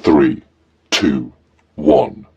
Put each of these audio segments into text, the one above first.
3, 2, 1.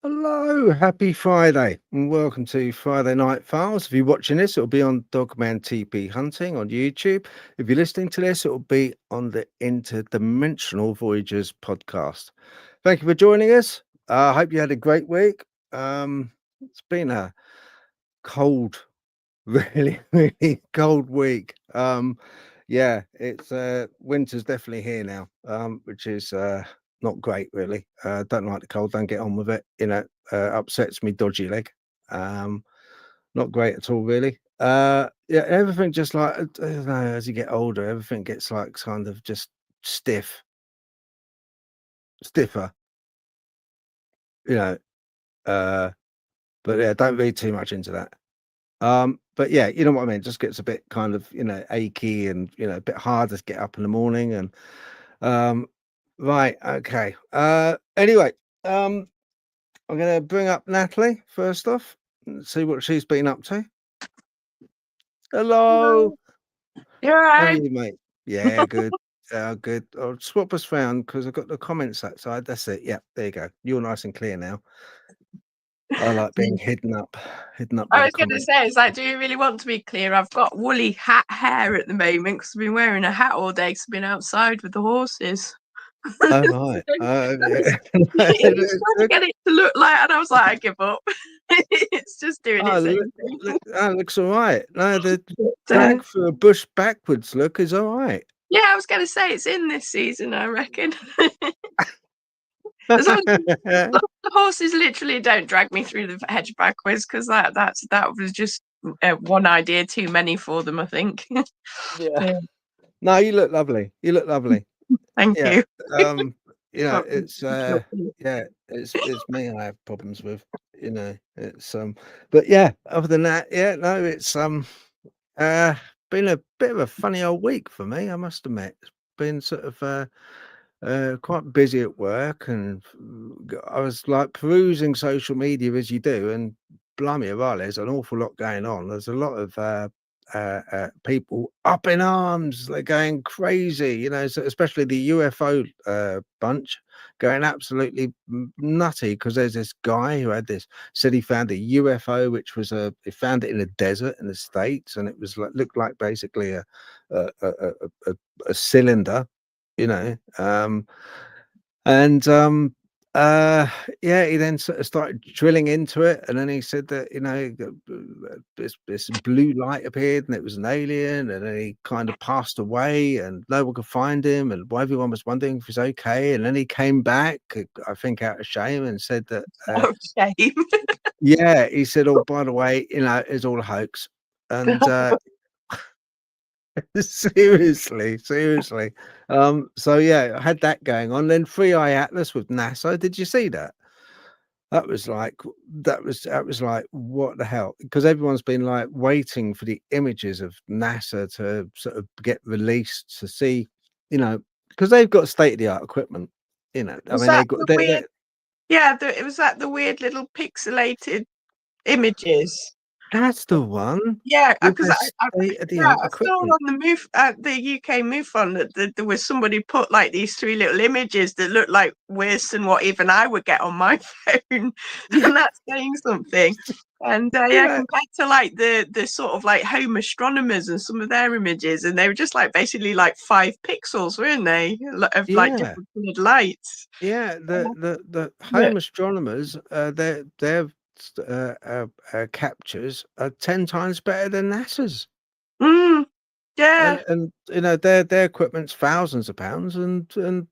Hello, happy Friday, and welcome to Friday Night Files. If you're watching this, it'll be on Dogman Teepee Hunting on YouTube. If you're listening to this, it'll be on the Interdimensional Voyagers podcast. Thank you for joining us. I hope you had a great week. It's been a cold, really cold week. Yeah, it's winter's definitely here now, which is not great, really. Don't like the cold, don't get on with it. Upsets me dodgy leg. Not great at all, really. Yeah, everything just like, I don't know, as you get older, everything gets like kind of just stiffer, you know. But yeah, don't read too much into that. But yeah, you know what I mean? It just gets a bit kind of, achy and, a bit harder to get up in the morning. And right, okay. Anyway, I'm gonna bring up Natalie first off and see what she's been up to. Hello. You're How are right. you, mate? Yeah, good. Good. I'll swap us round because I've got the comments that side. That's it. Yeah, there you go. You're nice and clear now. I like being hidden up I by was the going to comments. say, it's like, do you really want to be clear? I've got woolly hat hair at the moment because I've been wearing a hat all day because I've been outside with the horses. Oh right. Yeah. It's trying to get it to look like, and I was like, I give up. It's just doing its own thing. Looks all right. No, the But, drag through a bush backwards look is all right. yeah, I was going to say it's in this season, I reckon. As long as the horses literally don't drag me through the hedge backwards, because that was just one idea too many for them, I think. Yeah. No, you look lovely. You look lovely. Thank Yeah. you. It's it's me I have problems with, it's but yeah, other than that, yeah, no, it's been a bit of a funny old week for me, I must admit. It's been sort of quite busy at work, and I was like perusing social media as you do, and blimey, well, there's an awful lot going on. There's a lot of people up in arms. They're going crazy, you know, so especially the UFO bunch going absolutely nutty because there's this guy who said he found a UFO, which was he found it in a desert in the States, and it was looked like basically a cylinder, you know, and yeah, he then sort of started drilling into it, and then he said that, you know, this blue light appeared and it was an alien, and then he kind of passed away and no one could find him, and everyone was wondering if he's okay, and then he came back, I think out of shame, and said that Oh, shame. yeah, he said, oh, by the way, you know, it's all a hoax. And seriously. So yeah, I had that going on. Then Free Eye Atlas with NASA. Did you see that? That was like what the hell? Because everyone's been like waiting for the images of NASA to sort of get released to see, you know, because they've got state of the art equipment. You know, I Was mean, that they got the weird? Yeah, it was that the weird little pixelated images. that's the one Yeah, with because their I state of the yeah, art I saw equipment. on the move the UK MUFON that there was somebody put like these 3 little images that looked like worse than what even I would get on my phone, Yeah, and that's saying something. And you yeah, know, compared to like the sort of like home astronomers and some of their images, and they were just like basically like 5 pixels, weren't they, of like yeah. different coloured lights. Yeah, the Yeah. home astronomers, their captures are 10 times better than NASA's, Mm, yeah. and you know their equipment's thousands of pounds, and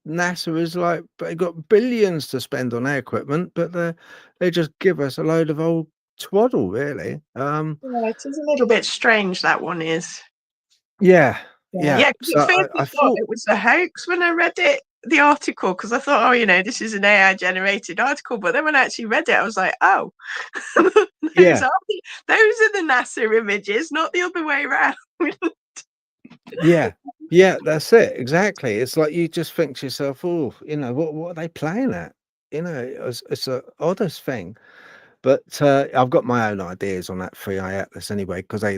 NASA is like they got billions to spend on their equipment, but they just give us a load of old twaddle, really. Yeah, it is a little bit strange, that one is. Yeah, Yeah, yeah. yeah, 'cause So at first I I thought thought, it was a hoax when I read it, the article, because I thought, "Oh, you know, this is an AI generated article," but then when I actually read it, I was like, "Oh, those yeah, are the NASA images, not the other way around." yeah, yeah. That's it exactly. It's like you just think to yourself, oh, you know, what are they playing at? You know, it's a oddest thing. But I've got my own ideas on that Free Eye Atlas anyway, because they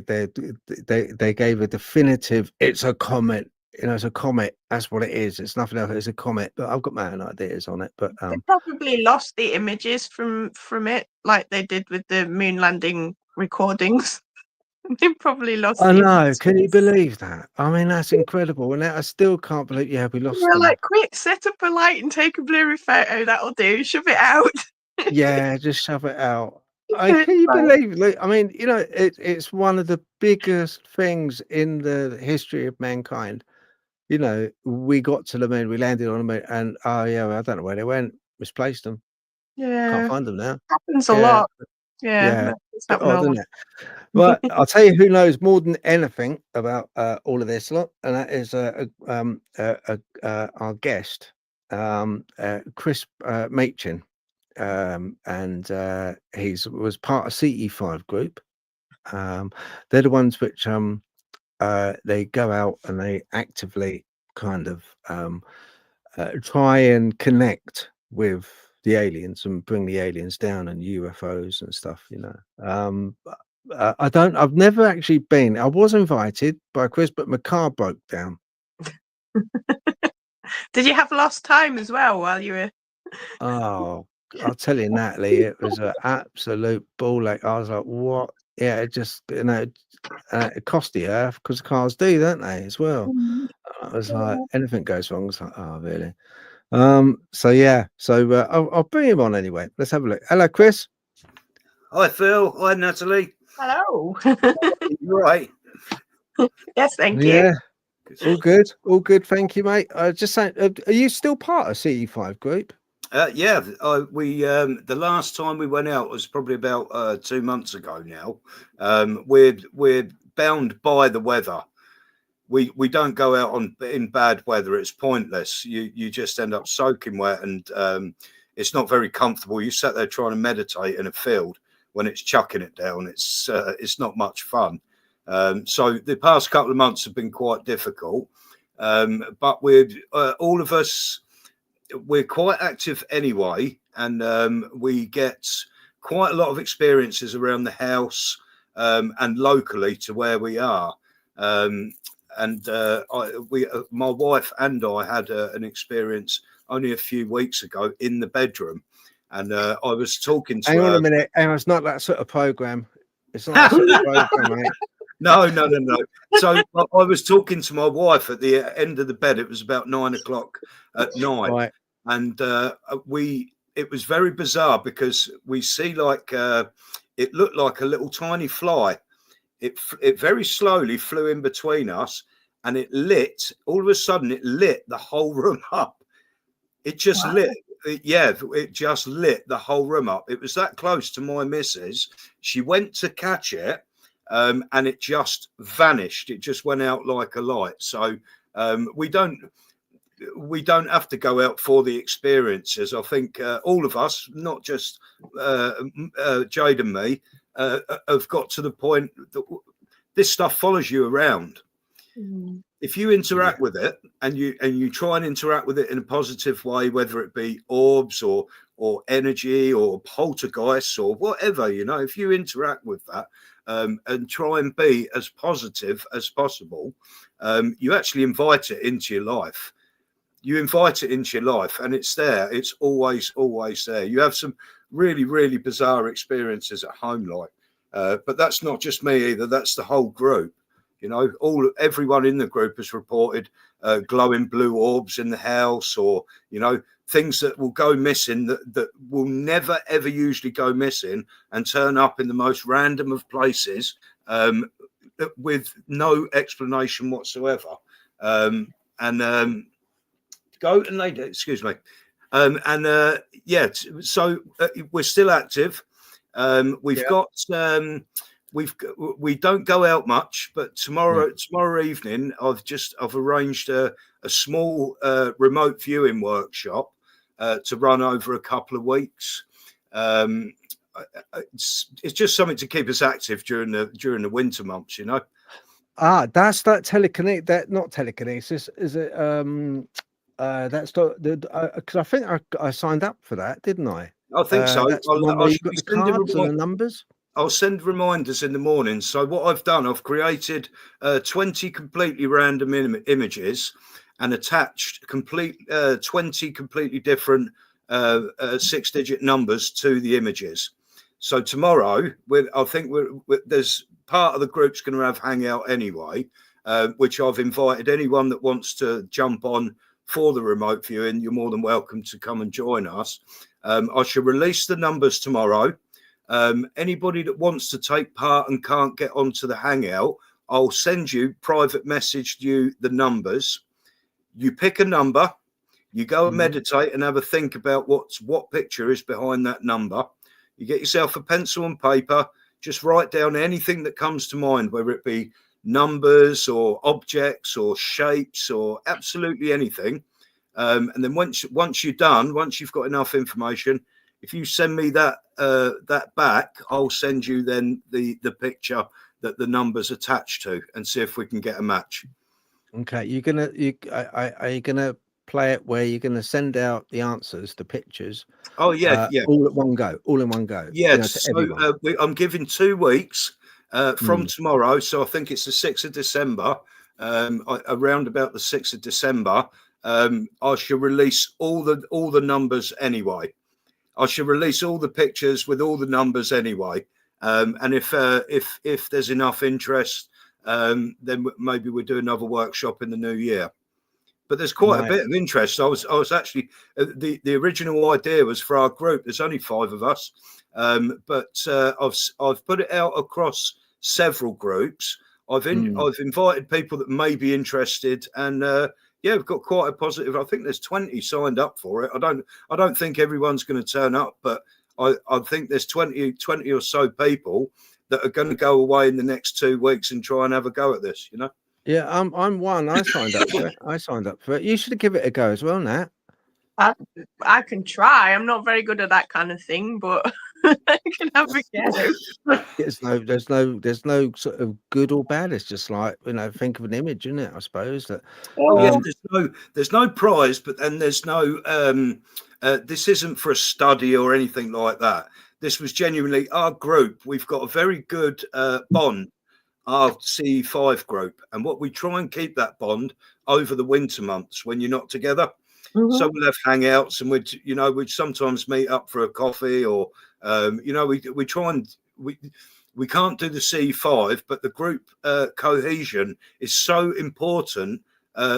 gave a definitive. It's a comet. You know, it's a comet. That's what it is. It's nothing else. It's a comet. But I've got my own ideas on it. But They probably lost the images from it, like they did with the moon landing recordings. They probably lost I the know. Can you images. believe that? I mean, that's incredible. And I still can't believe. Yeah, we They lost were them. like, "Quick, set up a light and take a blurry photo. That'll do. Shove it out." Yeah, just shove it out. It's Can you like, believe? Like, I mean, you know, it's one of the biggest things in the history of mankind. You know, we got to the moon, we landed on the moon, and oh yeah, well, I don't know where they went. Misplaced them. Can't yeah, find them now. happens a Yeah, lot. Yeah, yeah. that's Bit happening odd, a lot. isn't it? But I'll tell you who knows more than anything about all of this lot, and that is our guest, Chris Machin, and he's was part of CE5 group. They're the ones which they go out and they actively kind of try and connect with the aliens and bring the aliens down and UFOs and stuff, you know. I've never actually been. I was invited by Chris, but my car broke down. Did you have lost time as well while you were? Oh, I'll tell you, Natalie, it was an absolute ball ache. I was like, what? Yeah, it just, you know, it cost the earth because cars do, don't they, as well? I was like, anything goes wrong, it's like, oh, really? So yeah, so I'll bring him on anyway. Let's have a look. Hello, Chris. Hi, Phil. Hi, Natalie. Hello. You right? Yes, thank you. Yeah, all good, all good. Thank you, mate. Just saying, are you still part of CE5 group? Yeah, we the last time we went out was probably about 2 months ago now. We're bound by the weather. We don't go out in bad weather. It's pointless. You just end up soaking wet, and it's not very comfortable. You sat there trying to meditate in a field when it's chucking it down. It's not much fun. So the past couple of months have been quite difficult. But we're all of us. We're quite active anyway, and we get quite a lot of experiences around the house. and locally to where we are. My wife and I had an experience only a few weeks ago in the bedroom, and I was talking to Hang on her. a minute. Hang on, it's not that sort of program. It's not that sort of program, mate. No. So I was talking to my wife at the end of the bed. It was about 9 o'clock at night, Right. and it was very bizarre because we see like it looked like a little tiny fly. It very slowly flew in between us, and it lit. All of a sudden, it lit the whole room up. It just lit. It just lit the whole room up. It was that close to my missus. She went to catch it, and it just vanished. It just went out like a light. So we don't have to go out for the experiences. I think all of us, not just Jade and me, have got to the point that this stuff follows you around. If you interact with it and you try and interact with it in a positive way, whether it be orbs or energy or poltergeists or whatever, if you interact with that and try and be as positive as possible, you actually invite it into your life. You invite it into your life, and it's there. It's always there. You have some really, really bizarre experiences at home, but that's not just me either. That's the whole group. Everyone in the group has reported glowing blue orbs in the house, or things that will go missing that will never ever usually go missing and turn up in the most random of places with no explanation whatsoever. Go and lady, excuse me. So we're still active. We don't go out much, but tomorrow evening I've arranged a small remote viewing workshop to run over a couple of weeks. It's just something to keep us active during the winter months, That's that telekinetic. That not telekinesis, is it? That's the because I think I signed up for that, didn't I? I think so. That's the one where you've got the cards and the numbers. I'll send reminders in the morning. So what I've done, I've created 20 completely random images and attached 20 completely different 6-digit numbers to the images. So tomorrow, I think there's part of the group's going to have hangout anyway, which I've invited anyone that wants to jump on for the remote viewing. You're more than welcome to come and join us. I shall release the numbers tomorrow. Anybody that wants to take part and can't get onto the hangout, I'll send you the numbers. You pick a number, you go and meditate and have a think about what picture is behind that number. You get yourself a pencil and paper, just write down anything that comes to mind, whether it be numbers or objects or shapes or absolutely anything. And then once you're done, once you've got enough information, if you send me that back, I'll send you then the picture that the number's attached to, and see if we can get a match. Okay, are you gonna play it where you're gonna send out the answers, the pictures? Oh yeah, all at one go, all in one go. Yes, to I'm giving 2 weeks from tomorrow, so I think it's the 6th of December. Around about the 6th of December, I shall release all the numbers anyway. I shall release all the pictures with all the numbers anyway. And if there's enough interest, then maybe we'll do another workshop in the new year. But there's quite a bit of interest. I was actually the original idea was for our group. There's only 5 of us, but I've put it out across several groups. I've invited people that may be interested, and we've got quite a positive. I think there's 20 signed up for it. I don't think everyone's going to turn up, but I think there's 20 or so people that are going to go away in the next 2 weeks and try and have a go at this. Yeah, I'm one. I signed up for it. You should give it a go as well, Nat. I can try. I'm not very good at that kind of thing, but I can have a go. There's no sort of good or bad. It's just like, think of an image, isn't it? I suppose that. There's no prize, but then there's no. This isn't for a study or anything like that. This was genuinely our group. We've got a very good bond, our CE5 group, and what we try and keep that bond over the winter months when you're not together. So we'll have hangouts, and we'd sometimes meet up for a coffee, or we try and we can't do the C5, but the group cohesion is so important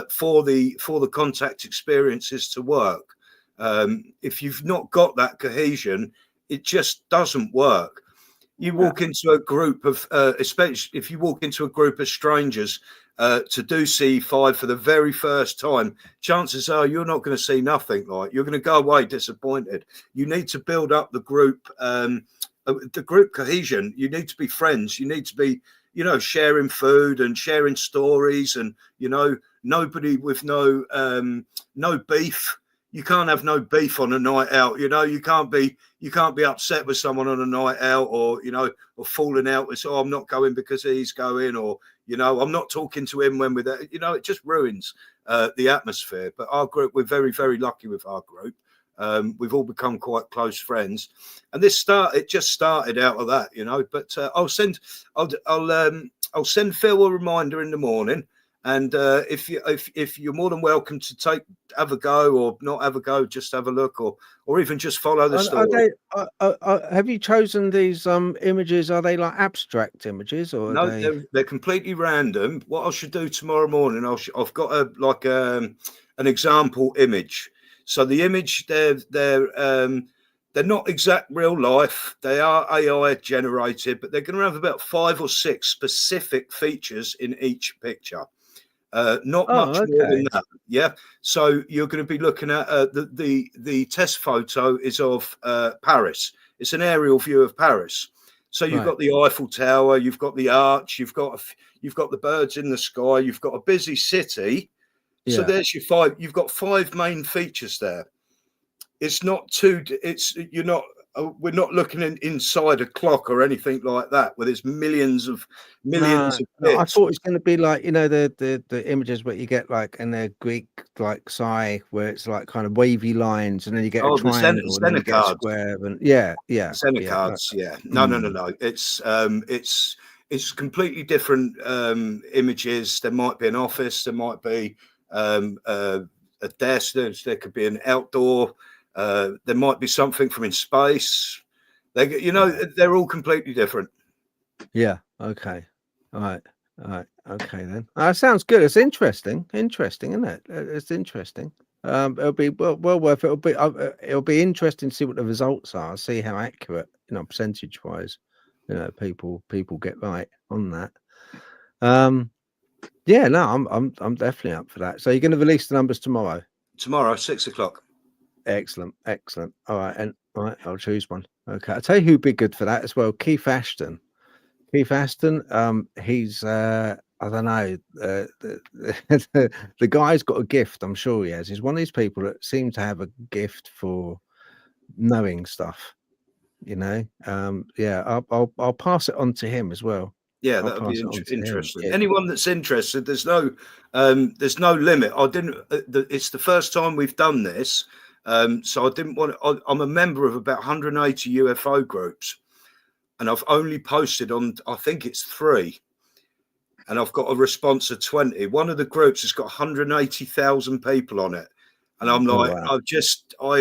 for the contact experiences to work. If you've not got that cohesion, it just doesn't work. You walk into a group of, especially if you walk into a group of strangers to do C5 for the very first time, chances are you're not going to see nothing. Like, you're going to go away disappointed. You need to build up the group cohesion. You need to be friends. You need to be, sharing food and sharing stories, and nobody with no beef. You can't have no beef on a night out. You can't be upset with someone on a night out, or or falling out with, I'm not going because he's going, or I'm not talking to him when we're there. It just ruins the atmosphere. But our group, we're very, very lucky with our group. We've all become quite close friends, and it just started out of that, But I'll send Phil a reminder in the morning. And if you're more than welcome to have a go, or not have a go, just have a look, or even just follow the story. Have you chosen these images? Are they like abstract images, or no? are They're completely random. What I should do tomorrow morning, I've got an example image. So the image, they're not exact real life. They are AI generated, but they're going to have about 5 or 6 specific features in each picture. Not much more than that. Yeah. So you're going to be looking at the test photo is of Paris. It's an aerial view of Paris. So you've got the Eiffel Tower, you've got the arch, you've got the birds in the sky, you've got a busy city. So there's your 5. You've got 5 main features there. It's not we're not looking inside a clock or anything like that, where there's millions of bits. I thought it's going to be like the images where you get like in the Greek like psi, where it's like kind of wavy lines, and then you get a triangle, and then you get a square, and center cards. Yeah, no. It's completely different images. There might be an office, there might be a desk, there could be an outdoor. There might be something from in space. They're all completely different. Yeah. Okay. All right. Okay then. Sounds good. It's interesting, isn't it? It's interesting. It'll be well worth it. It'll be interesting to see what the results are. See how accurate, percentage wise, people get right on that. Yeah. No, I'm definitely up for that. So you're going to release the numbers tomorrow. Tomorrow, 6 o'clock. Excellent. All right, I'll choose one. Okay, I'll tell you who'd be good for that as well. Keith Ashton. He's I don't know, the guy's got a gift. I'm sure he has. He's one of these people that seem to have a gift for knowing stuff. I'll pass it on to him as well. Yeah, that would be interesting. Yeah. Anyone that's interested, there's no limit. It's the first time we've done this. So I didn't want to, I'm a member of about 180 UFO groups, and I've only posted on, I think it's 3, and I've got a response of 20. One of the groups has got 180,000 people on it. And I'm like, wow. I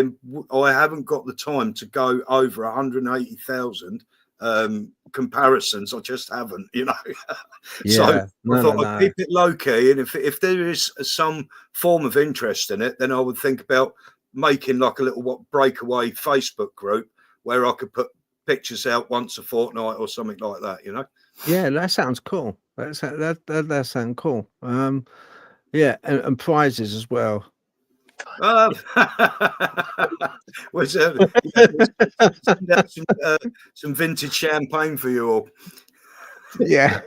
haven't got the time to go over 180,000 comparisons. I just haven't, So I thought I'd keep it low key. And if there is some form of interest in it, then I would think about making like a little breakaway Facebook group where I could put pictures out once a fortnight or something like that, Yeah, that sounds cool. That sounds cool. Yeah, and prizes as well. Send out some vintage champagne for you all. Yeah.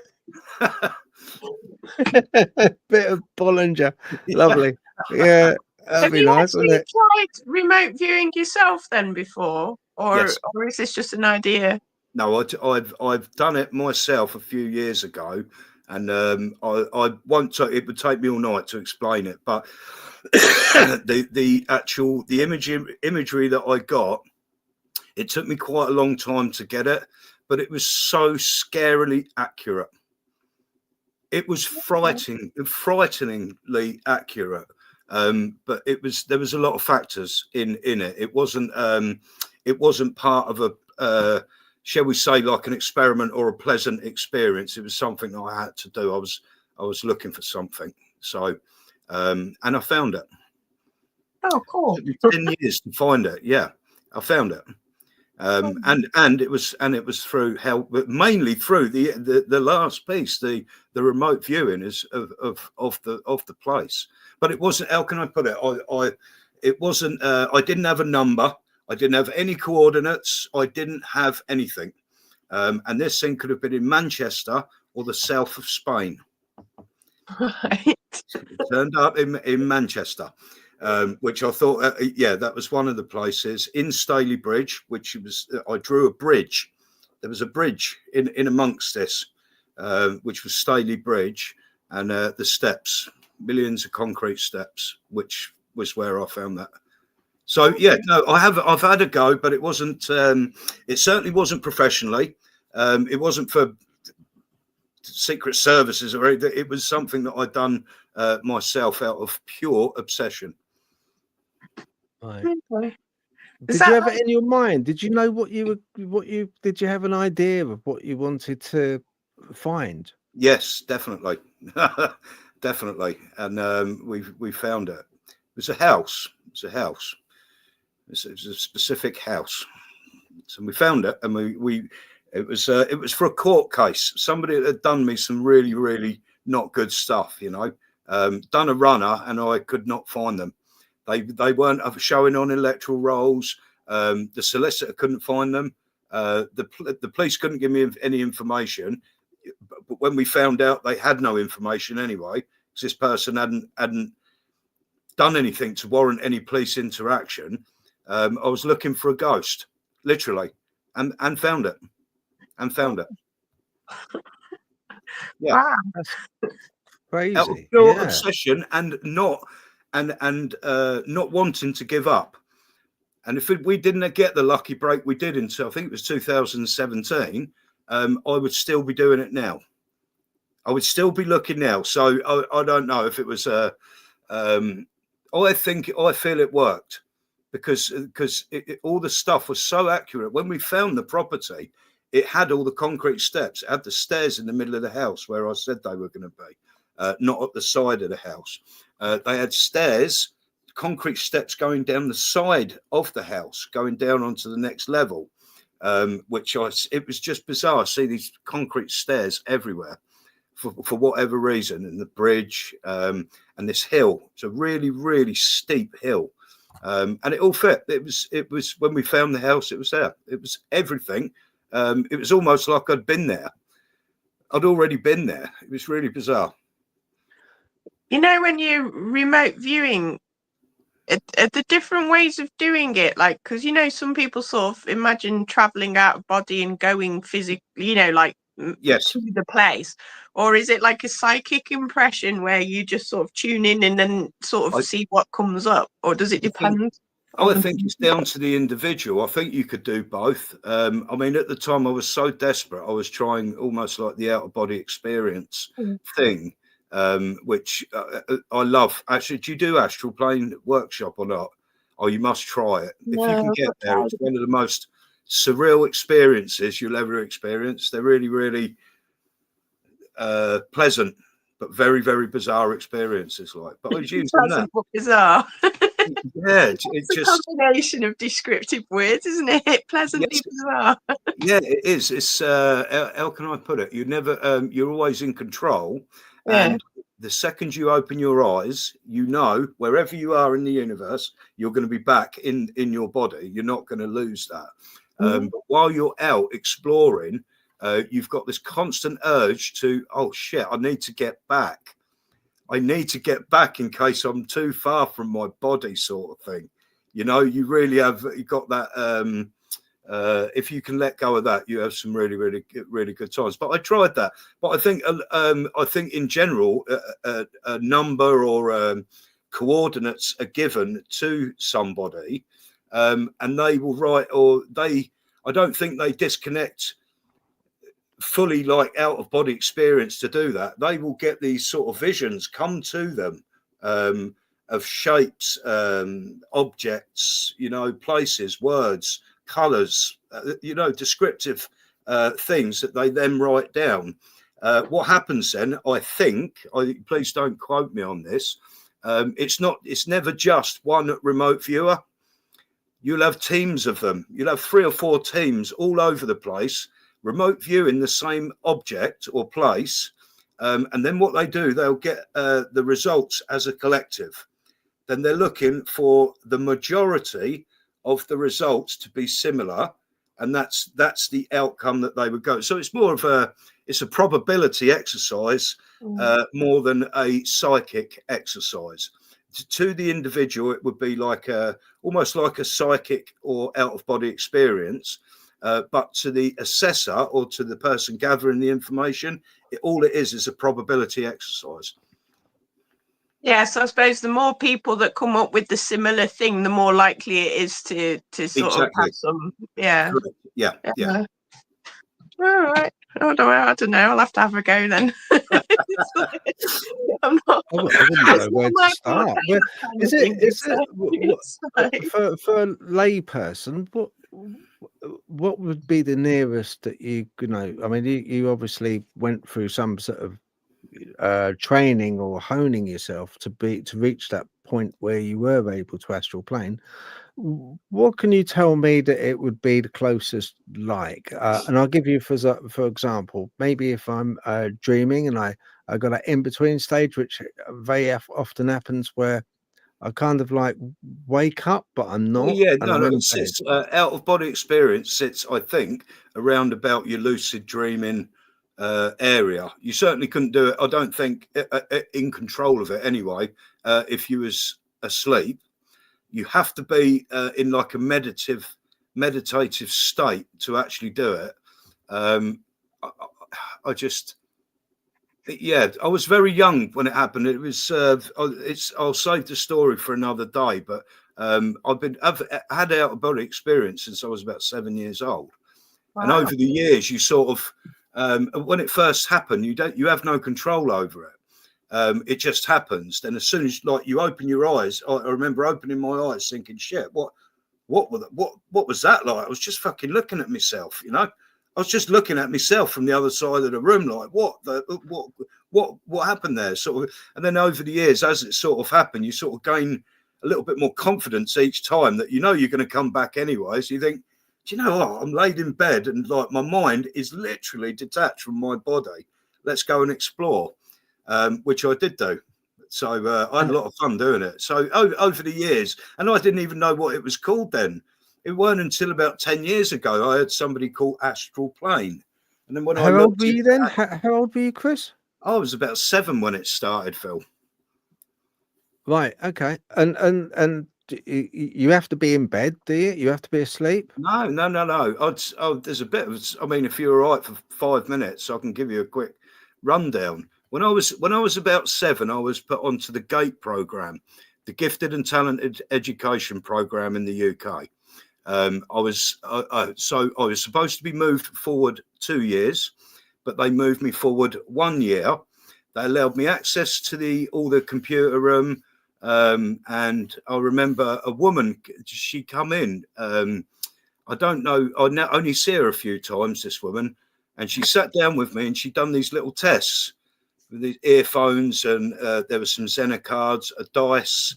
Bit of Bollinger. Lovely. Yeah. That'd be nice, wouldn't it? Tried remote viewing yourself then before, or Yes. Or is this just an idea? No, I've done it myself a few years ago, and I won't. It would take me all night to explain it, but the imagery that I got, It took me quite a long time to get it, but it was so scarily accurate. It was frighteningly accurate. But there was a lot of factors in it. It wasn't part of a shall we say, like an experiment or a pleasant experience. It was something that I had to do. I was looking for something. So and I found it. Oh, cool. It took me 10 years to find it. Yeah, I found it. And it was through help, but mainly through the last piece, the remote viewing is of the place. But it wasn't. How can I put it? It wasn't. I didn't have a number. I didn't have any coordinates. I didn't have anything. And this thing could have been in Manchester or the south of Spain. Right. It turned up in Manchester. Which I thought, that was one of the places in Staley Bridge, which was, I drew a bridge. There was a bridge in amongst this, which was Staley Bridge, and the steps, millions of concrete steps, which was where I found that. So I've had a go, but it wasn't. It certainly wasn't professionally. It wasn't for secret services or anything. It was something that I'd done myself out of pure obsession. Right. Okay. Did you have it in your mind? Did you know did you have an idea of what you wanted to find? Yes, definitely. Definitely. And we found it. It was a house. It was a house. It was a specific house. So we found it, and it was for a court case. Somebody had done me some really, really not good stuff, done a runner, and I could not find them. They weren't showing on electoral rolls. The solicitor couldn't find them. The police couldn't give me any information. But when we found out, they had no information anyway, because this person hadn't done anything to warrant any police interaction. I was looking for a ghost, literally, and found it. And found it. Yeah, wow. That's crazy. Out of pure obsession and not wanting to give up. And if we didn't get the lucky break we did until I think it was 2017, I would still be doing it now. I would still be looking now. So I don't know if it was I feel it worked because all the stuff was so accurate. When we found the property, it had all the concrete steps. It had the stairs in the middle of the house where I said they were going to be, not at the side of the house. They had stairs, concrete steps going down the side of the house, going down onto the next level, it was just bizarre. I see these concrete stairs everywhere for whatever reason, and the bridge and this hill. It's a really, really steep hill. And it all fit. It was when we found the house, it was there. It was everything. It was almost like I'd been there. I'd already been there. It was really bizarre. When you're remote viewing, the different ways of doing it, like, because some people sort of imagine traveling out of body and going physically, yes, to the place, or is it like a psychic impression where you just sort of tune in and then sort of see what comes up, or does it depend? I think it's down to the individual. I think you could do both. I mean, at the time I was so desperate, I was trying almost like the out of body experience thing. Which I love. Actually, do you do astral plane workshop or not? Oh, you must try it. No, if you can get there, it's one of the most surreal experiences you'll ever experience. They're really, really pleasant, but very, very bizarre experiences. But I was using that. Bizarre. Yeah, it's just a combination of descriptive words, isn't it? Pleasantly bizarre. Yeah, it is. It's how can I put it? You never. You're always in control. Yeah. And the second you open your eyes, wherever you are in the universe, you're going to be back in your body. You're not going to lose that. But while you're out exploring, you've got this constant urge to, oh shit, I need to get back. I need to get back in case I'm too far from my body, sort of thing. You really have. You got that. If you can let go of that, you have some really, really, really good times. But I tried that. But I think in general, a number or coordinates are given to somebody, and they will write, or I don't think they disconnect fully, like out of body experience to do that. They will get these sort of visions come to them, of shapes, objects, places, words, colors, descriptive things that they then write down. What happens then, I think, please don't quote me on this, it's never just one remote viewer. You'll have teams of them. You'll have 3 or 4 teams all over the place, remote viewing the same object or place. And then what they do, they'll get the results as a collective. Then they're looking for the majority of the results to be similar. And that's the outcome that they would go. So it's more of a probability exercise more than a psychic exercise. To the individual, it would be like almost like a psychic or out of body experience. But to the assessor or to the person gathering the information, all it is a probability exercise. Yeah, so I suppose the more people that come up with the similar thing, the more likely it is to sort of have some. Yeah. Correct. Yeah. All right. I don't know. I'll have to have a go then. I'm not. I wouldn't know where to start. For a lay person, what would be the nearest that you know? I mean, you obviously went through some sort of training or honing yourself to reach that point where you were able to astral plane. What can you tell me that it would be the closest like? And I'll give you for example, maybe if I'm dreaming and I got an in-between stage, which very often happens, where I kind of like wake up, but I'm not. Well, yeah, and I'm in bed. it's out of body experience sits, I think, around about your lucid dreaming area. You certainly couldn't do it, I don't think, in control of it anyway. If you was asleep, you have to be in like a meditative state to actually do it. I was very young when it happened. It was I'll save the story for another day, but I've had out of body experience since I was about 7 years old. Wow. And over the years, you sort of when it first happened, you have no control over it. It just happens. Then as soon as you open your eyes, I remember opening my eyes thinking, shit, what was that like? I was just fucking looking at myself, I was just looking at myself from the other side of the room, like what happened there, sort of. And then over the years, as it sort of happened, you sort of gain a little bit more confidence each time that you're going to come back anyway. So you think, do you know what? I'm laid in bed and like my mind is literally detached from my body. Let's go and explore. Which I did do. So I had a lot of fun doing it. So over the years, and I didn't even know what it was called then. It weren't until about 10 years ago I heard somebody called astral plane. And then when How old were you then? How old were you, Chris? I was about 7 when it started, Phil. Right. Okay. And you have to be in bed, do you? You have to be asleep? No. There's a bit of. I mean, if you're all right for 5 minutes, I can give you a quick rundown. When I was about 7, I was put onto the GATE program, the Gifted and Talented Education program in the UK. I was supposed to be moved forward 2 years, but they moved me forward 1 year. They allowed me access to all the computer room, and I remember a woman. She come in. I don't know. I only see her a few times. This woman, and she sat down with me, and she done these little tests with these earphones, and there were some Zena cards, a dice.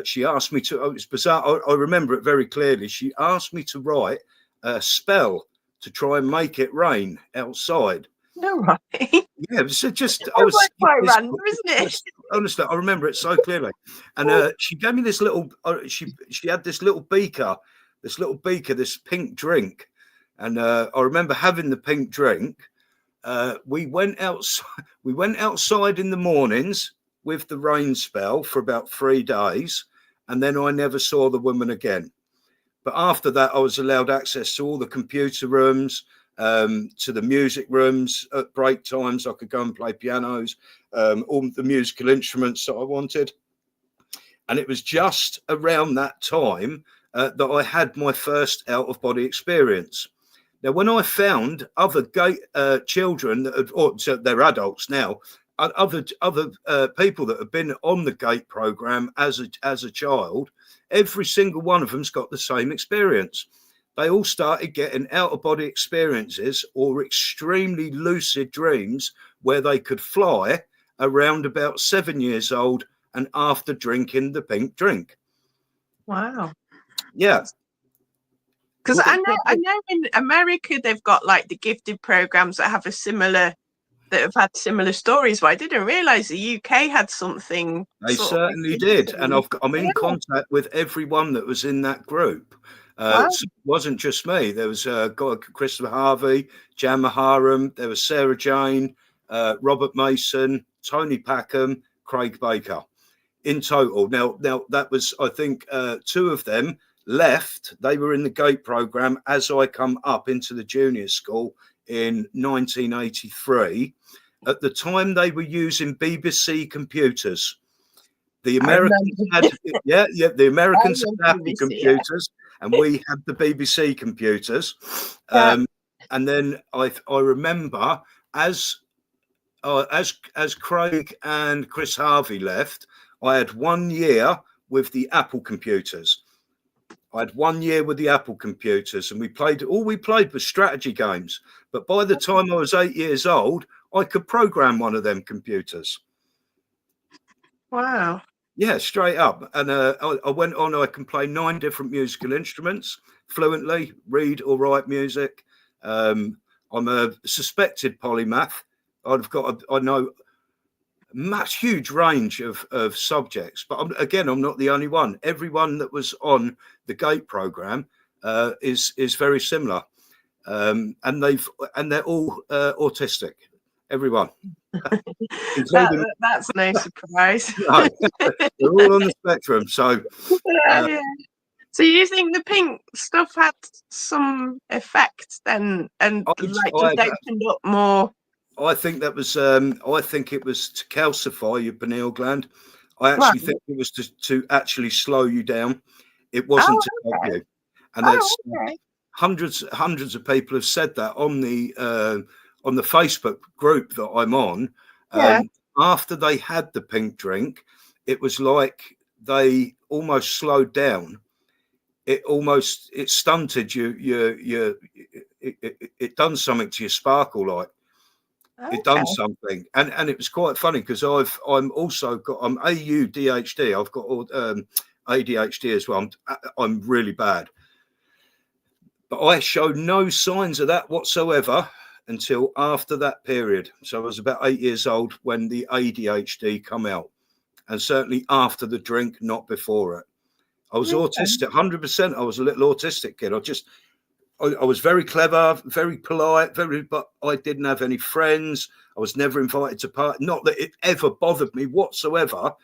She asked me to, it was bizarre, I remember it very clearly. She asked me to write a spell to try and make it rain outside. No, right. Yeah, so just, I was quite random, isn't it? Honestly, I remember it so clearly. And she gave me this little, she had this little beaker, this pink drink. And I remember having the pink drink. We went outside in the mornings with the rain spell for about 3 days, and then I never saw the woman again. But after that, I was allowed access to all the computer rooms, to the music rooms. At break times, I could go and play pianos, all the musical instruments that I wanted. And it was just around that time, that I had my first out-of-body experience. Now, when I found other gay children that had, or so they're adults now, other people that have been on the GATE program as a child, every single one of them's got the same experience. They all started getting out-of-body experiences or extremely lucid dreams where they could fly around about 7 years old and after drinking the pink drink. Wow. Yeah. Because Well, I know in America they've got like the gifted programs that have that have had similar stories, but I didn't realize the UK had something. they certainly did, and I'm in contact with everyone that was in that group. Wow. So it wasn't just me. There was Christopher Harvey, Jan Maharam, there was Sarah Jane, Robert Mason, Tony Packham, Craig Baker. In total, now that was, I think, two of them left. They were in the GATE program as I come up into the junior school in 1983. At the time, they were using BBC computers. The Americans had, the Americans had Apple computers, and we had the BBC computers. And then I remember as Craig and Chris Harvey left, I had 1 year with the Apple computers. I had 1 year with the Apple computers, and all we played was strategy games. But by the time I was 8 years old, I could program one of them computers. Wow. Yeah, straight up. And I went on, I can play 9 different musical instruments fluently, read or write music. I'm a suspected polymath. I know huge range of subjects, but I'm not the only one. Everyone that was on the GATE program is very similar, and they're all autistic. Everyone. That's no surprise. No, they're all on the spectrum. So, yeah. So you think the pink stuff had some effect then, and just opened up more? I think that was. I think it was to calcify your pineal gland. I actually think it was to actually slow you down. It wasn't to help you. And that's hundreds of people have said that on the Facebook group that I'm on. After they had the pink drink, it was like they almost slowed down. It stunted you. It done something to your sparkle light. It done something, and it was quite funny because I'm ADHD. I've got ADHD as well. I'm really bad, but I showed no signs of that whatsoever until after that period. So I was about 8 years old when the ADHD come out, and certainly after the drink, not before it. I was autistic, 100%. I was a little autistic kid. I was very clever, very polite, but I didn't have any friends. I was never invited to party. Not that it ever bothered me whatsoever,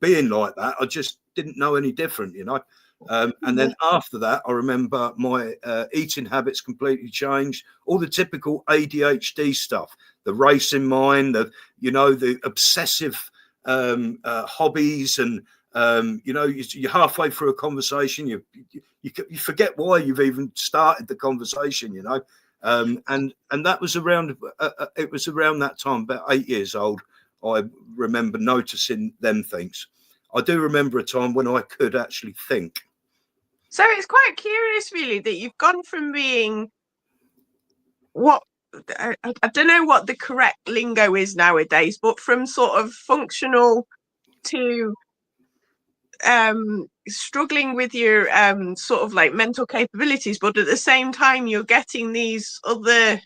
being like that. I just didn't know any different, you know. And then after that, I remember my eating habits completely changed. All the typical ADHD stuff, the racing mind, the obsessive hobbies, and you're halfway through a conversation, you forget why you've even started the conversation, and that was around it was around that time, about 8 years old. I remember noticing them things. I do remember a time when I could actually think. So it's quite curious, really, that you've gone from being I don't know what the correct lingo is nowadays, but from sort of functional to struggling with your sort of like mental capabilities, but at the same time you're getting these other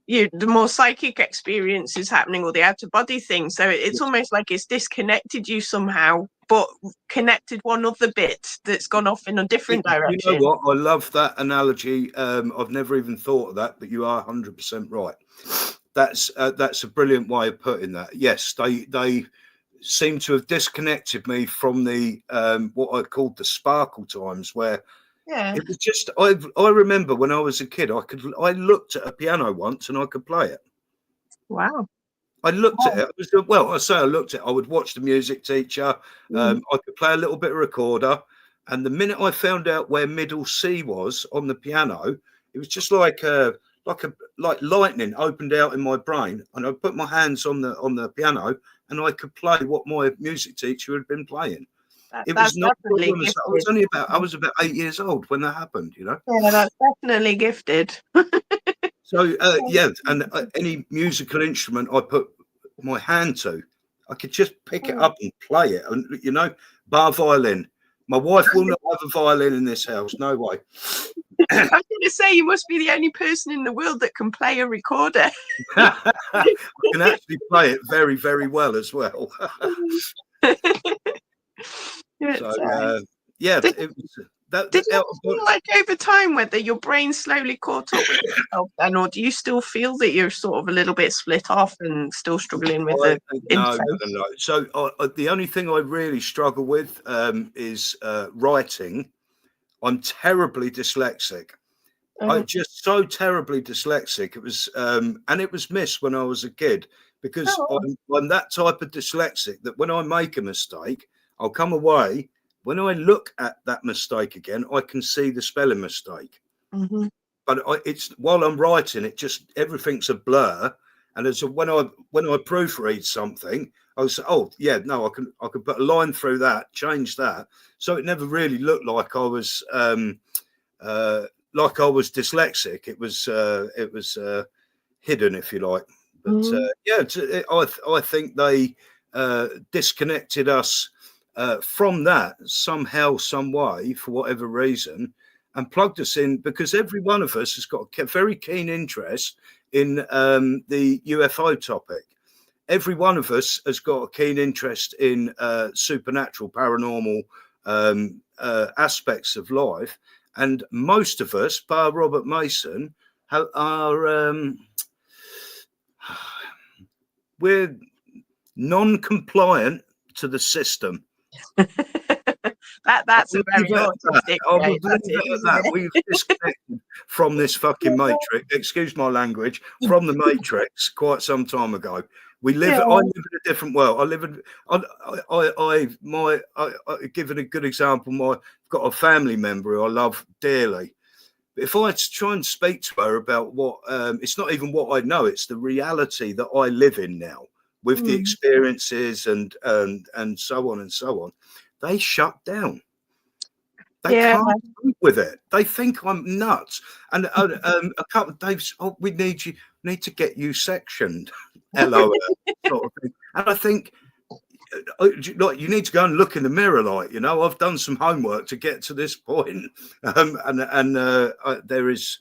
the more psychic experiences happening, or the out-of-body thing. So it's almost like it's disconnected you somehow, but connected one other bit that's gone off in a different direction. You know what? I love that analogy. I've never even thought of that, but you are 100% right. That's a brilliant way of putting that. Yes, they seem to have disconnected me from the what I called the sparkle times, where it was just I remember when I was a kid, I looked at a piano once and I could play it. Wow. I looked at it. I say I looked at it. I would watch the music teacher. I could play a little bit of recorder. And the minute I found out where middle C was on the piano, it was just like lightning opened out in my brain, and I put my hands on the piano, and I could play what my music teacher had been playing. It was That's not a definitely problem. I was about 8 years old when that happened, you know. Yeah, that's definitely gifted. So and any musical instrument I put my hand to, I could just pick it up and play it. And you know, bar violin. My wife will not have a violin in this house. No way. I was going to say, you must be the only person in the world that can play a recorder. I can actually play it very, very well as well. So yeah, it was that. Did you feel like over time whether your brain slowly caught up with itself then, or do you still feel that you're sort of a little bit split off and still struggling with the no. So the only thing I really struggle with is writing. I'm terribly dyslexic. I'm just so terribly dyslexic. It was and it was missed when I was a kid, because I'm that type of dyslexic that when I make a mistake, I'll come away. When I look at that mistake again, I can see the spelling mistake. Mm-hmm. But it's while I'm writing, it just everything's a blur. And as when I proofread something, I was I can put a line through that, change that, so it never really looked like I was dyslexic. It was hidden, if you like. But I think they disconnected us from that somehow, some way, for whatever reason, and plugged us in, because every one of us has got a very keen interest in the UFO topic. Every one of us has got a keen interest in supernatural, paranormal aspects of life. And most of us, bar Robert Mason, are we're non-compliant to the system. That's a very autistic way. We've disconnected from this fucking matrix. Excuse my language. From the matrix, quite some time ago. I live in a different world. Given a good example, I've got a family member who I love dearly. But if I try and speak to her about what, it's not even what I know, it's the reality that I live in now, with the experiences and so on and so on. They shut down. They can't cope with it. They think I'm nuts. And a couple of days, we need to get you sectioned. Hello, sort of thing. And I think, like, you need to go and look in the mirror. Like, you know, I've done some homework to get to this point, there is.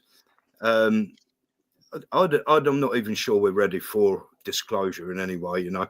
I'm not even sure we're ready for disclosure in any way. You know.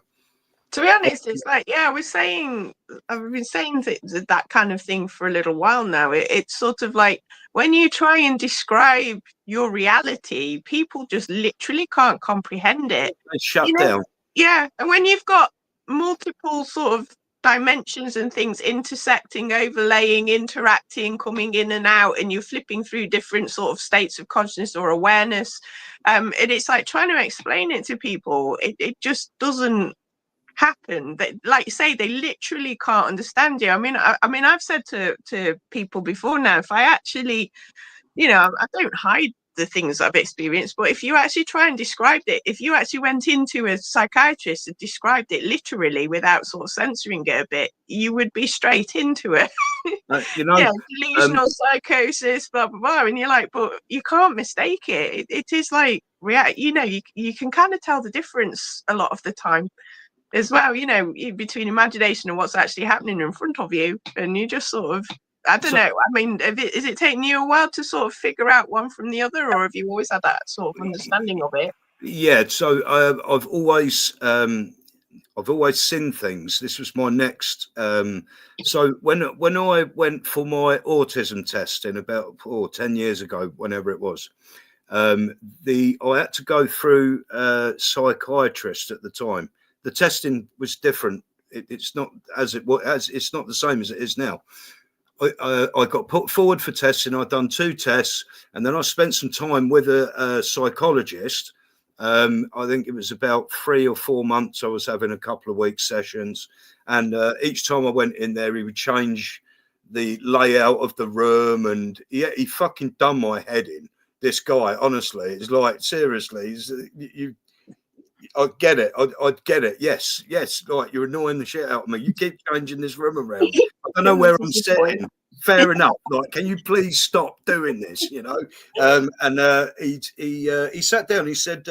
To be honest, it's like, I've been saying that kind of thing for a little while now. It's sort of like when you try and describe your reality, people just literally can't comprehend it. They shut down. Yeah. And when you've got multiple sort of dimensions and things intersecting, overlaying, interacting, coming in and out, and you're flipping through different sort of states of consciousness or awareness, and it's like trying to explain it to people. It just doesn't happen. That, like you say, they literally can't understand you. I mean, I've said to people before now, if I actually, I don't hide the things I've experienced, but if you actually try and describe it, if you actually went into a psychiatrist and described it literally without sort of censoring it a bit, you would be straight into it. Delusional psychosis, blah blah blah, and you're like, but you can't mistake it. It is like you can kind of tell the difference a lot of the time as well, between imagination and what's actually happening in front of you. And you just sort of, I don't know. I mean, is it taking you a while to sort of figure out one from the other, or have you always had that sort of understanding of it? Yeah. So I've always seen things. This was my next. So when I went for my autism testing about 10 years ago, whenever it was, I had to go through a psychiatrist at the time. The testing was different. It's not it's not the same as it is now. I got put forward for testing. I'd done 2 tests, and then I spent some time with a psychologist. I think it was about 3 or 4 months. I was having a couple of weeks sessions, and each time I went in there, he would change the layout of the room, and he fucking done my head in. This guy, honestly, it's like, seriously, I get it. I get it. Yes. Like, you're annoying the shit out of me. You keep changing this room around. I don't know where I'm sitting. Fair enough. Like, can you please stop doing this? You know. He sat down. He said,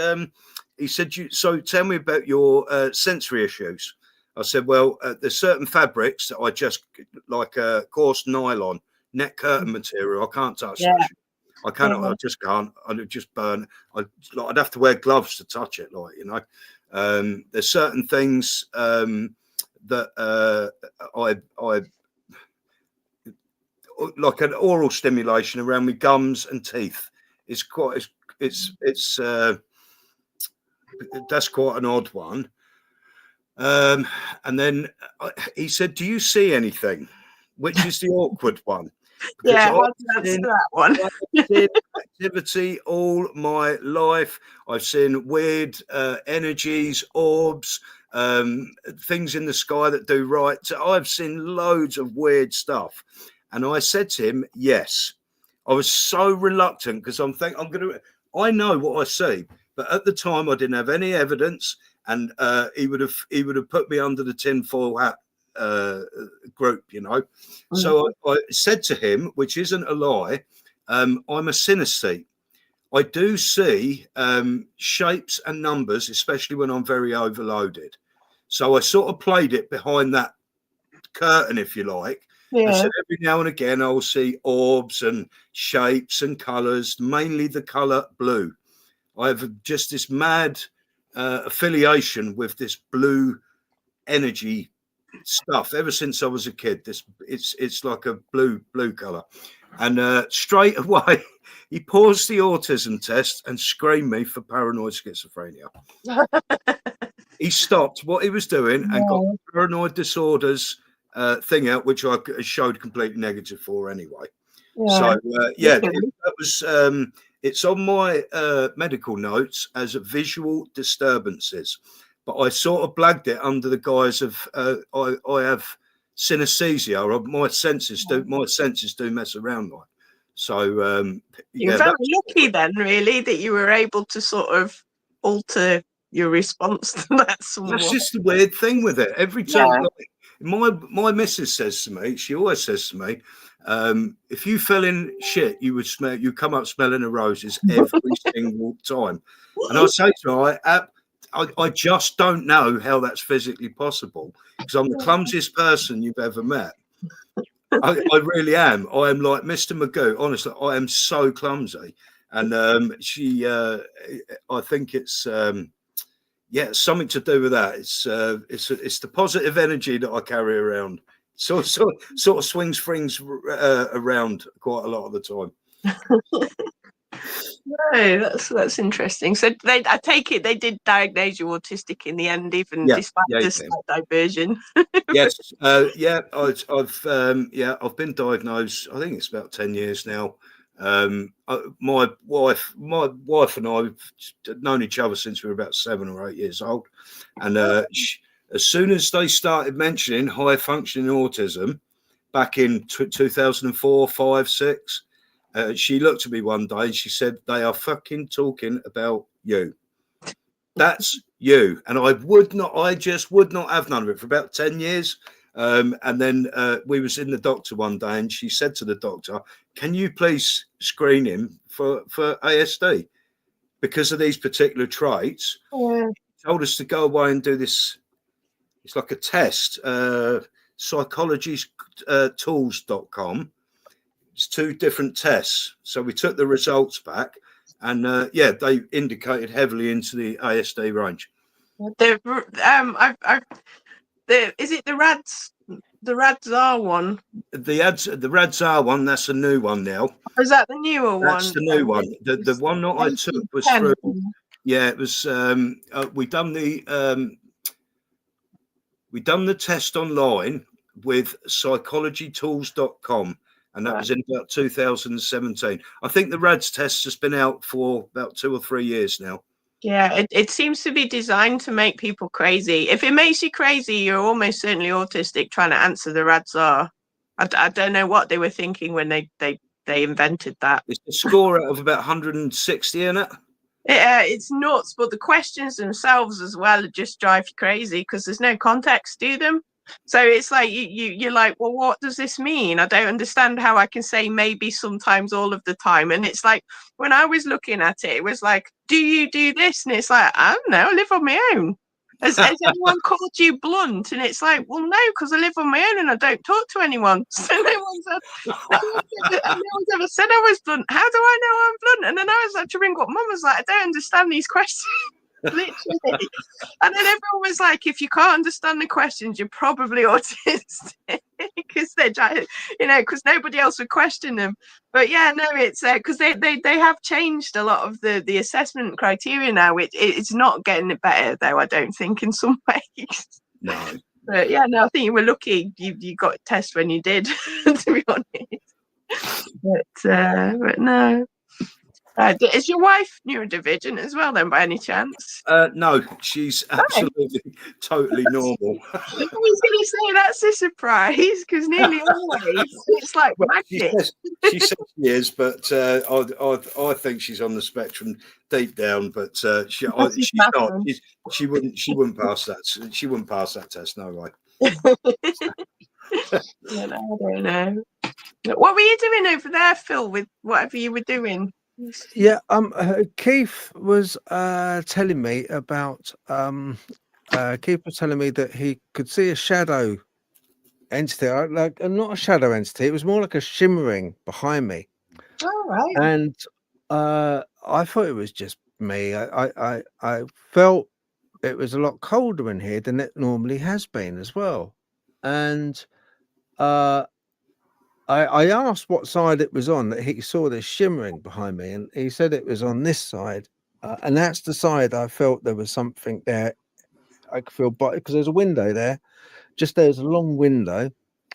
so tell me about your sensory issues. I said, well, there's certain fabrics that I just like, coarse nylon, net curtain material. I can't touch that. I cannot. I just can't. I'd just burn. I'd have to wear gloves to touch it. Like, you know, there's certain things that I like, an oral stimulation around my gums and teeth. It's quite. It's that's quite an odd one. And then he said, "Do you see anything?" Which is the awkward one. Yeah, that's that one. I've seen activity all my life. I've seen weird energies, orbs, things in the sky that do right. So I've seen loads of weird stuff. And I said to him, yes. I was so reluctant because I know what I see. But at the time, I didn't have any evidence. And he would have put me under the tinfoil hat group, you know. So I said to him, which isn't a lie, I'm a synesthete. I do see shapes and numbers, especially when I'm very overloaded. So I sort of played it behind that curtain, if you like. I said every now and again I will see orbs and shapes and colours, mainly the colour blue. I have just this mad affiliation with this blue energy stuff ever since I was a kid. It's like a blue color. And straight away he paused the autism test and screened me for paranoid schizophrenia. He stopped what he was doing and got the paranoid disorders thing out, which I showed completely negative for anyway. So that was it's on my medical notes as visual disturbances. But I sort of blagged it under the guise of I have synesthesia, or my senses do mess around like. So you're very lucky then, really, that you were able to sort of alter your response to that somewhat. That's just the weird thing with it. Every time, like, my missus says to me, she always says to me, if you fell in shit, you come up smelling of roses every single time. And I say to her, I just don't know how that's physically possible, because I'm the clumsiest person you've ever met. I really am. I am like Mr. Magoo. Honestly, I am so clumsy. And I think it's something to do with that. It's the positive energy that I carry around. Sort of swings things around quite a lot of the time. No, that's interesting. So I take it they did diagnose you autistic in the end, even despite the slight diversion. Yes, I've been diagnosed. I think it's about 10 years now. My wife and I have known each other since we were about 7 or 8 years old, and as soon as they started mentioning high functioning autism back in 2004, 5, 6. She looked at me one day and she said, "They are fucking talking about you. That's you." And I just would not have none of it for about 10 years. And then we was in the doctor one day and she said to the doctor, "Can you please screen him for ASD because of these particular traits?" Yeah. He told us to go away and do this. It's like a test, psychologytools.com. It's 2 different tests. So we took the results back and they indicated heavily into the ASD range. Is it the RADS-R one? The RADS-R one, that's a new one now. Or is that the newer one? That's the new one. The one that I took was through. Yeah, it was. We done the test online with psychologytools.com. And that was in about 2017. I think the RADS test has been out for about 2 or 3 years now. Yeah, it seems to be designed to make people crazy. If it makes you crazy, you're almost certainly autistic trying to answer the RADS-R. I don't know what they were thinking when they invented that. It's a score out of about 160, isn't it? It's nuts, but the questions themselves as well just drive you crazy because there's no context to them. So it's like you're like, well, what does this mean? I don't understand how I can say maybe sometimes all of the time. And it's like when I was looking at it, it was like, do you do this? And it's like, I don't know, I live on my own. Has anyone called you blunt? And it's like, well, no, because I live on my own and I don't talk to anyone. So no one's ever said I was blunt. How do I know I'm blunt? And then I was like to ring up mum, was like, I don't understand these questions. Literally. And then everyone was like, if you can't understand the questions, you're probably autistic. Because they're, because nobody else would question them. But yeah, no, it's because they have changed a lot of the assessment criteria now. It's not getting it better though, I don't think, in some ways. No. But yeah, no, I think you were lucky you got a test when you did, to be honest. But no. Is your wife neurodivergent as well, then, by any chance? No, she's absolutely, totally normal. I was going to say that's a surprise because nearly always it's like magic. She says she is, but I think she's on the spectrum deep down. But she's not. She wouldn't pass that. She wouldn't pass that test. No way. I don't know. What were you doing over there, Phil? With whatever you were doing? Yeah, Keith was telling me about Keith was telling me that he could see a shadow entity, like not a shadow entity, it was more like a shimmering behind me. All right. And I thought it was just me. I felt it was a lot colder in here than it normally has been as well. And I asked what side it was on that he saw this shimmering behind me, and he said it was on this side, and that's the side I felt there was something there. I could feel, but because there's a window there, just there's a long window.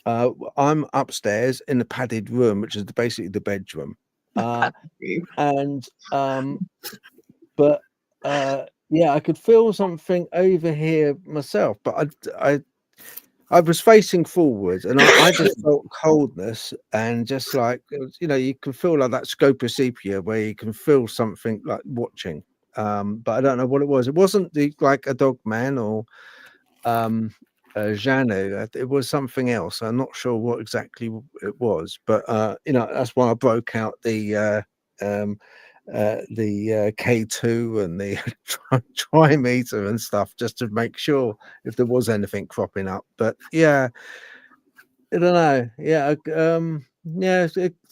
I'm upstairs in the padded room, which is basically the bedroom, and yeah, I could feel something over here myself, but I was facing forward and I just felt coldness and just like, you can feel like that scope of sepia where you can feel something like watching. But I don't know what it was. It wasn't like a Dogman or Janu. It was something else. I'm not sure what exactly it was, but that's why I broke out the K2 and the trimeter and stuff just to make sure if there was anything cropping up. But yeah, I don't know. Yeah, I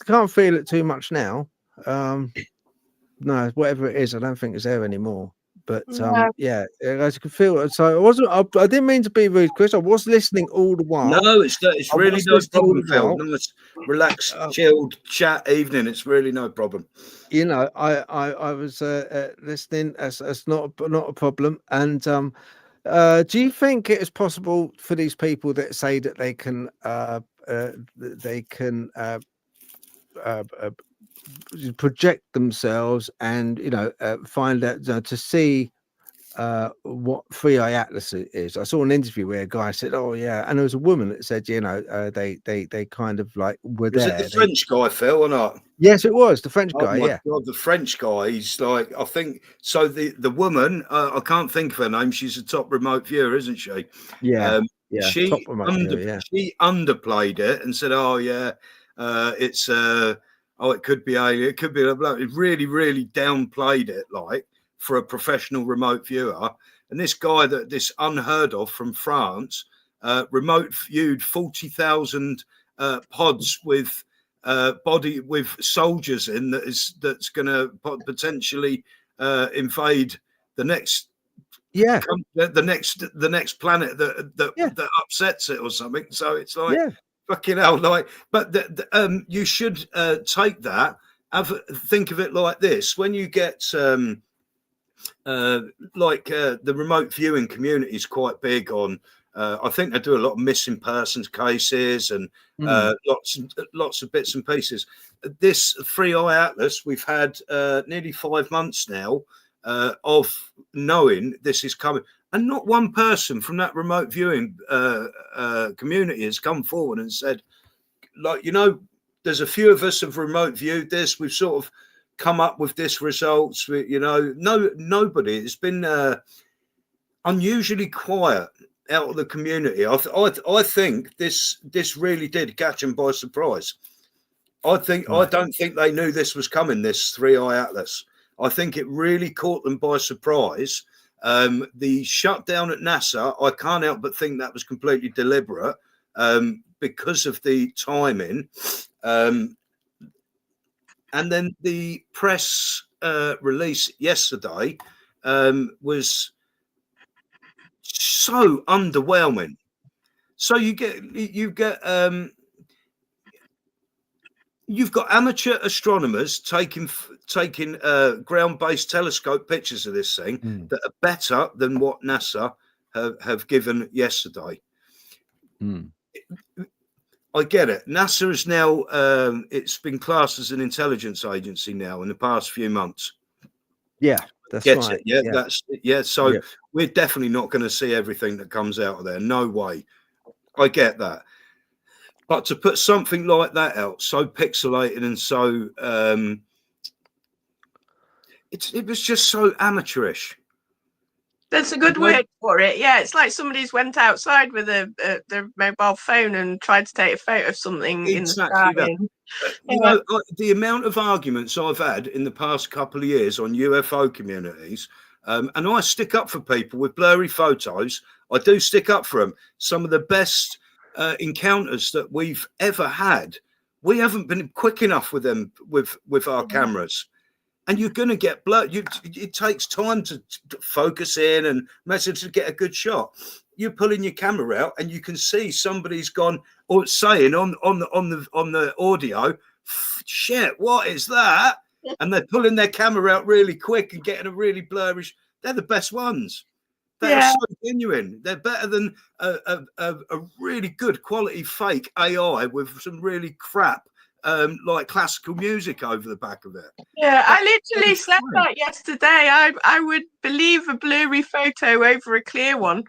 can't feel it too much now. No, whatever it is, I don't think it's there anymore. But yeah, as you can feel it. So I didn't mean to be rude, Chris. I was listening all the while. No, it's really no problem, Phil. Nice, relaxed, chilled chat evening. It's really no problem. I was listening. That's not a problem. And do you think it is possible for these people that say that they can project themselves and find out to see what Free Eye Atlas is? I saw an interview where a guy said, "Oh yeah," and there was a woman that said, they kind of like were there. Was it the French guy, Phil, or not? Yes, it was the French guy. My God, the French guy. He's like, I think so. The woman, I can't think of her name. She's a top remote viewer, isn't she? Yeah. She top remote viewer, she underplayed it and said, "Oh yeah, it's it could be it could be a bloke." It really, really downplayed it, like for a professional remote viewer. And this guy this unheard of from France, remote viewed 40,000 pods with body with soldiers in that's going to potentially invade the next the next planet that upsets it or something. So it's like fucking hell, like. But you should take that. Think of it like this: when you get the remote viewing community is quite big on. I think they do a lot of missing persons cases and lots of bits and pieces. This Free Eye Atlas, we've had nearly 5 months now of knowing this is coming, and not one person from that remote viewing community has come forward and said, like, you know, there's a few of us have remote viewed this. We've sort of come up with this results. You know, nobody. It's been unusually quiet out of the community. I think this really did catch them by surprise. I don't think they knew this was coming. This 3i Atlas. I think it really caught them by surprise. The shutdown at NASA, I can't help but think that was completely deliberate because of the timing. And then the press release yesterday was so underwhelming. So you've got amateur astronomers taking ground-based telescope pictures of this thing that are better than what NASA have given yesterday. I get it. NASA is now it's been classed as an intelligence agency now in the past few months. Yeah, that's right. Yeah, so we're definitely not going to see everything that comes out of there. No way. I get that. But to put something like that out, so pixelated and so it was just so amateurish. That's a good word for it. Yeah, it's like somebody's went outside with their mobile phone and tried to take a photo of something in the sky. You know, the amount of arguments I've had in the past couple of years on UFO communities, and I stick up for people with blurry photos. I do stick up for them. Some of the best encounters that we've ever had, we haven't been quick enough with them with our cameras. And you're going to get blurred. It takes time to focus in and message to get a good shot. You're pulling your camera out, and you can see somebody's gone or saying on the audio, "Shit, what is that?" And they're pulling their camera out really quick and getting a really blurry. They're the best ones. They're so genuine. They're better than a really good quality fake AI with some really crap. Like classical music over the back of it. Yeah, I literally said that yesterday. I would believe a blurry photo over a clear one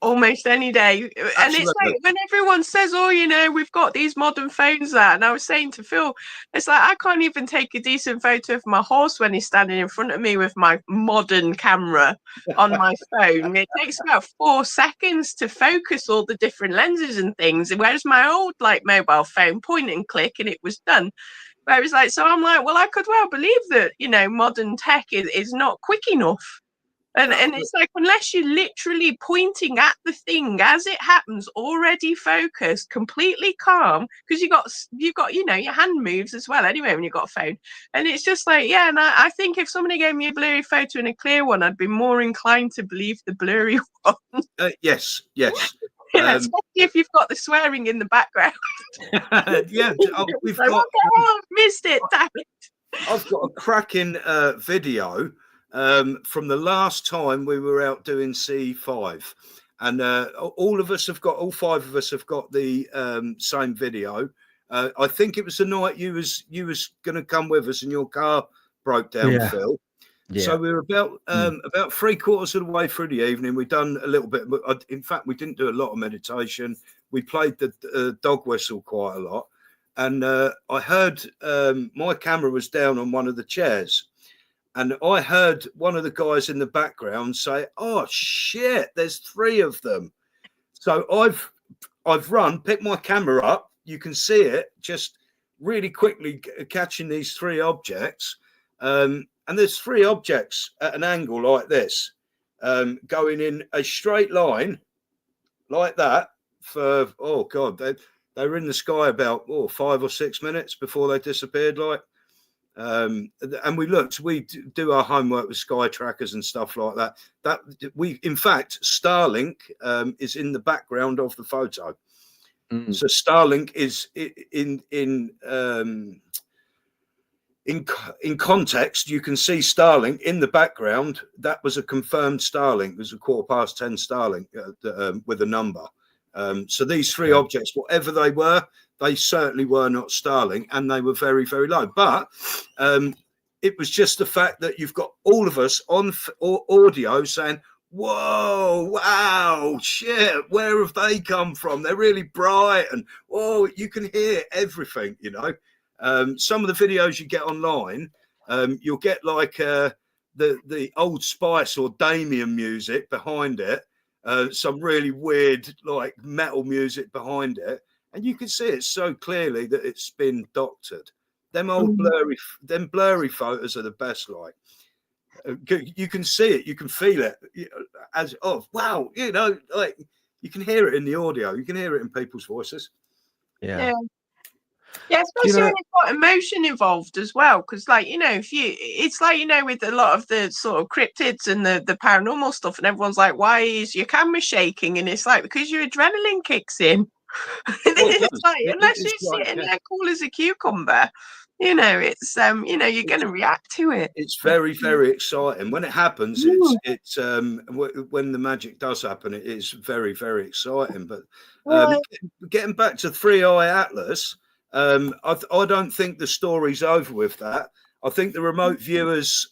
almost any day. Absolutely. And it's like when everyone says, "Oh, you know, we've got these modern phones that," and I was saying to Phil, it's like I can't even take a decent photo of my horse when he's standing in front of me with my modern camera on my phone. It takes about 4 seconds to focus all the different lenses and things, whereas my old like mobile phone, point and click and it was done. But it was like, so I'm like, well, I could well believe that, you know, modern tech is not quick enough. And it's like, unless you're literally pointing at the thing as it happens, already focused, completely calm, because you've got, you know, your hand moves as well anyway when you've got a phone. And it's just like, yeah, and I think if somebody gave me a blurry photo and a clear one, I'd be more inclined to believe the blurry one. Yes. Yeah, especially if you've got the swearing in the background. We've like, got. I've missed it, damn it. I've got a cracking video from the last time we were out doing C5, and all 5 of us have got the same video. I think it was the night you was going to come with us and your car broke down, Phil. Yeah. So we were about 3/4 of the way through the evening. We'd done a little bit. In fact, we didn't do a lot of meditation. We played the dog whistle quite a lot. And I heard my camera was down on one of the chairs. And I heard one of the guys in the background say, "Oh, shit, there's 3 of them." So I've run, picked my camera up. You can see it just really quickly catching these 3 objects. And there's 3 objects at an angle like this, going in a straight line like that for, oh, God, they were in the sky about 5 or 6 minutes before they disappeared. And we do our homework with sky trackers and stuff like that. In fact, Starlink is in the background of the photo. So Starlink is in context. You can see Starlink in the background. That was a confirmed Starlink. It was a 10:15 Starlink with a number. So these 3 objects, whatever they were, they certainly were not Starlink, and they were very, very low. But it was just the fact that you've got all of us on audio saying, whoa, wow, shit, where have they come from? They're really bright, and whoa, you can hear everything, you know. Some of the videos you get online, you'll get like the Old Spice or Damien music behind it, some really weird like metal music behind it, and you can see it so clearly that it's been doctored. Them old blurry photos are the best. Like, you can see it, you can feel it, as wow, you know, like you can hear it in the audio, you can hear it in people's voices. Yeah. Yeah, Do you especially know, when you've got emotion involved as well. Because, like, you know, if you, it's like, you know, with a lot of the sort of cryptids and the paranormal stuff, and everyone's like, why is your camera shaking? And it's like, because your adrenaline kicks in. It's like, unless It's you're like, sitting there cool as a cucumber, you know, it's, you know, you're going to react to it. it's very, very exciting when it happens. It's when the magic does happen, it is very, very exciting. But getting back to Three Eye Atlas, I don't think the story's over with that. I think the remote viewers,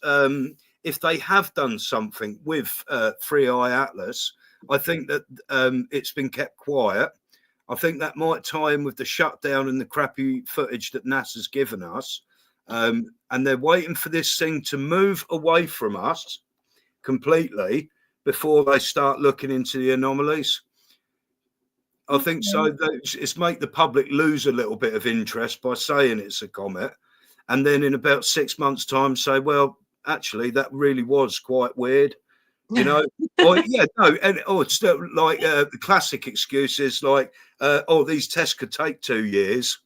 if they have done something with Three Eye Atlas, I think that it's been kept quiet. I think that might tie in with the shutdown and the crappy footage that NASA's given us. And they're waiting for this thing to move away from us completely before they start looking into the anomalies. I think so. It's make the public lose a little bit of interest by saying it's a comet, and then in about 6 months' time say, well, actually, that really was quite weird. You know, or yeah, no, and it's still like the classic excuses like, these tests could take 2 years.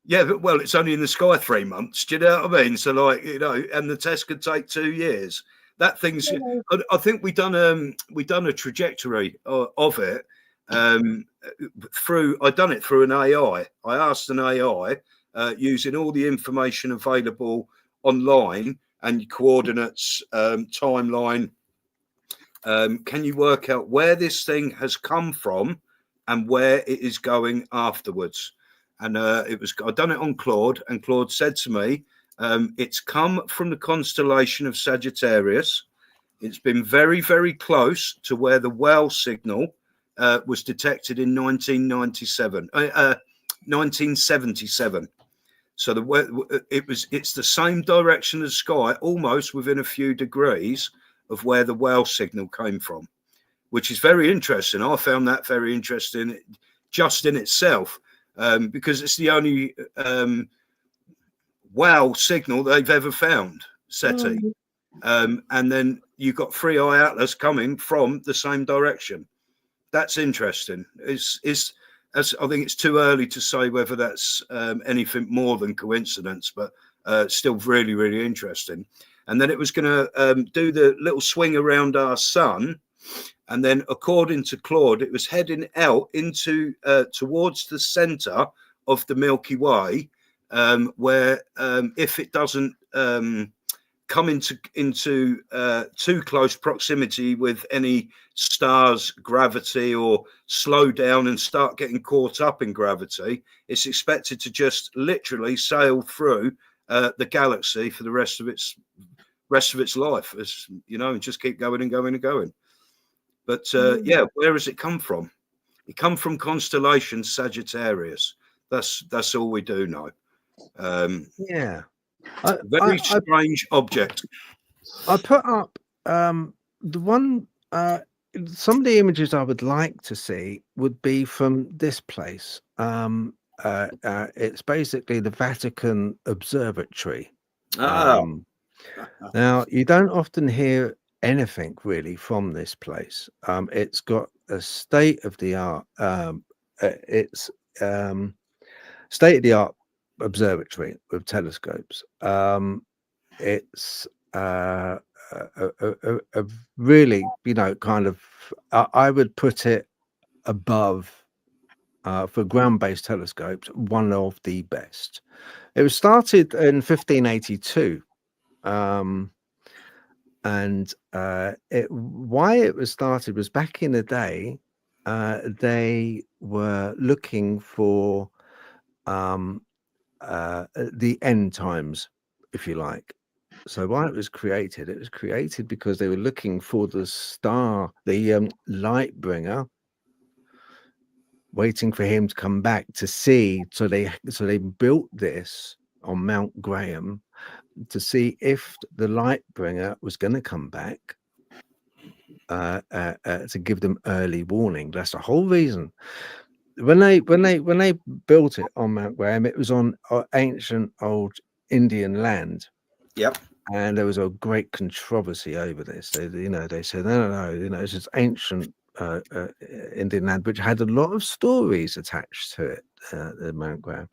Yeah, but well, it's only in the sky 3 months. Do you know what I mean? So, like, you know, and the test could take 2 years. That thing's. I think we done a trajectory of it through. I done it through an AI. I asked an AI using all the information available online and coordinates, timeline. Can you work out where this thing has come from and where it is going afterwards? And I done it on Claude, and Claude said to me, it's come from the constellation of Sagittarius. It's been very, very close to where the whale signal was detected in 1977. So it's the same direction as sky, almost within a few degrees of where the whale signal came from, which is very interesting. I found that very interesting just in itself, because it's the only whale signal they've ever found, SETI. And then you've got Three Eye Atlas coming from the same direction. That's interesting. I think it's too early to say whether that's anything more than coincidence, but still really, really interesting. And then it was going to do the little swing around our sun. And then, according to Claude, it was heading out into towards the center of the Milky Way, where if it doesn't come into too close proximity with any star's gravity or slow down and start getting caught up in gravity, it's expected to just literally sail through the galaxy for the rest of its life, as you know, and just keep going and going and going. But yeah, where has it come from? It come from constellation Sagittarius. That's all we do know. yeah. Very strange object. I put up the one. Some of the images I would like to see would be from this place. It's basically the Vatican Observatory. Now, you don't often hear anything really from this place. It's got a state-of-the-art. It's state-of-the-art observatory with telescopes. It's a really, you know, kind of. I would put it above, for ground-based telescopes, one of the best. It was started in 1582. And why it was started was back in the day, they were looking for the end times, if you like. So why it was created because they were looking for the star, the light bringer, waiting for him to come back to see. So they built this on Mount Graham to see if the light bringer was going to come back, to give them early warning. That's the whole reason. When they built it on Mount Graham, it was on ancient old Indian land. Yep. And there was a great controversy over this. They said, no, it's just ancient Indian land, which had a lot of stories attached to it, the Mount Graham.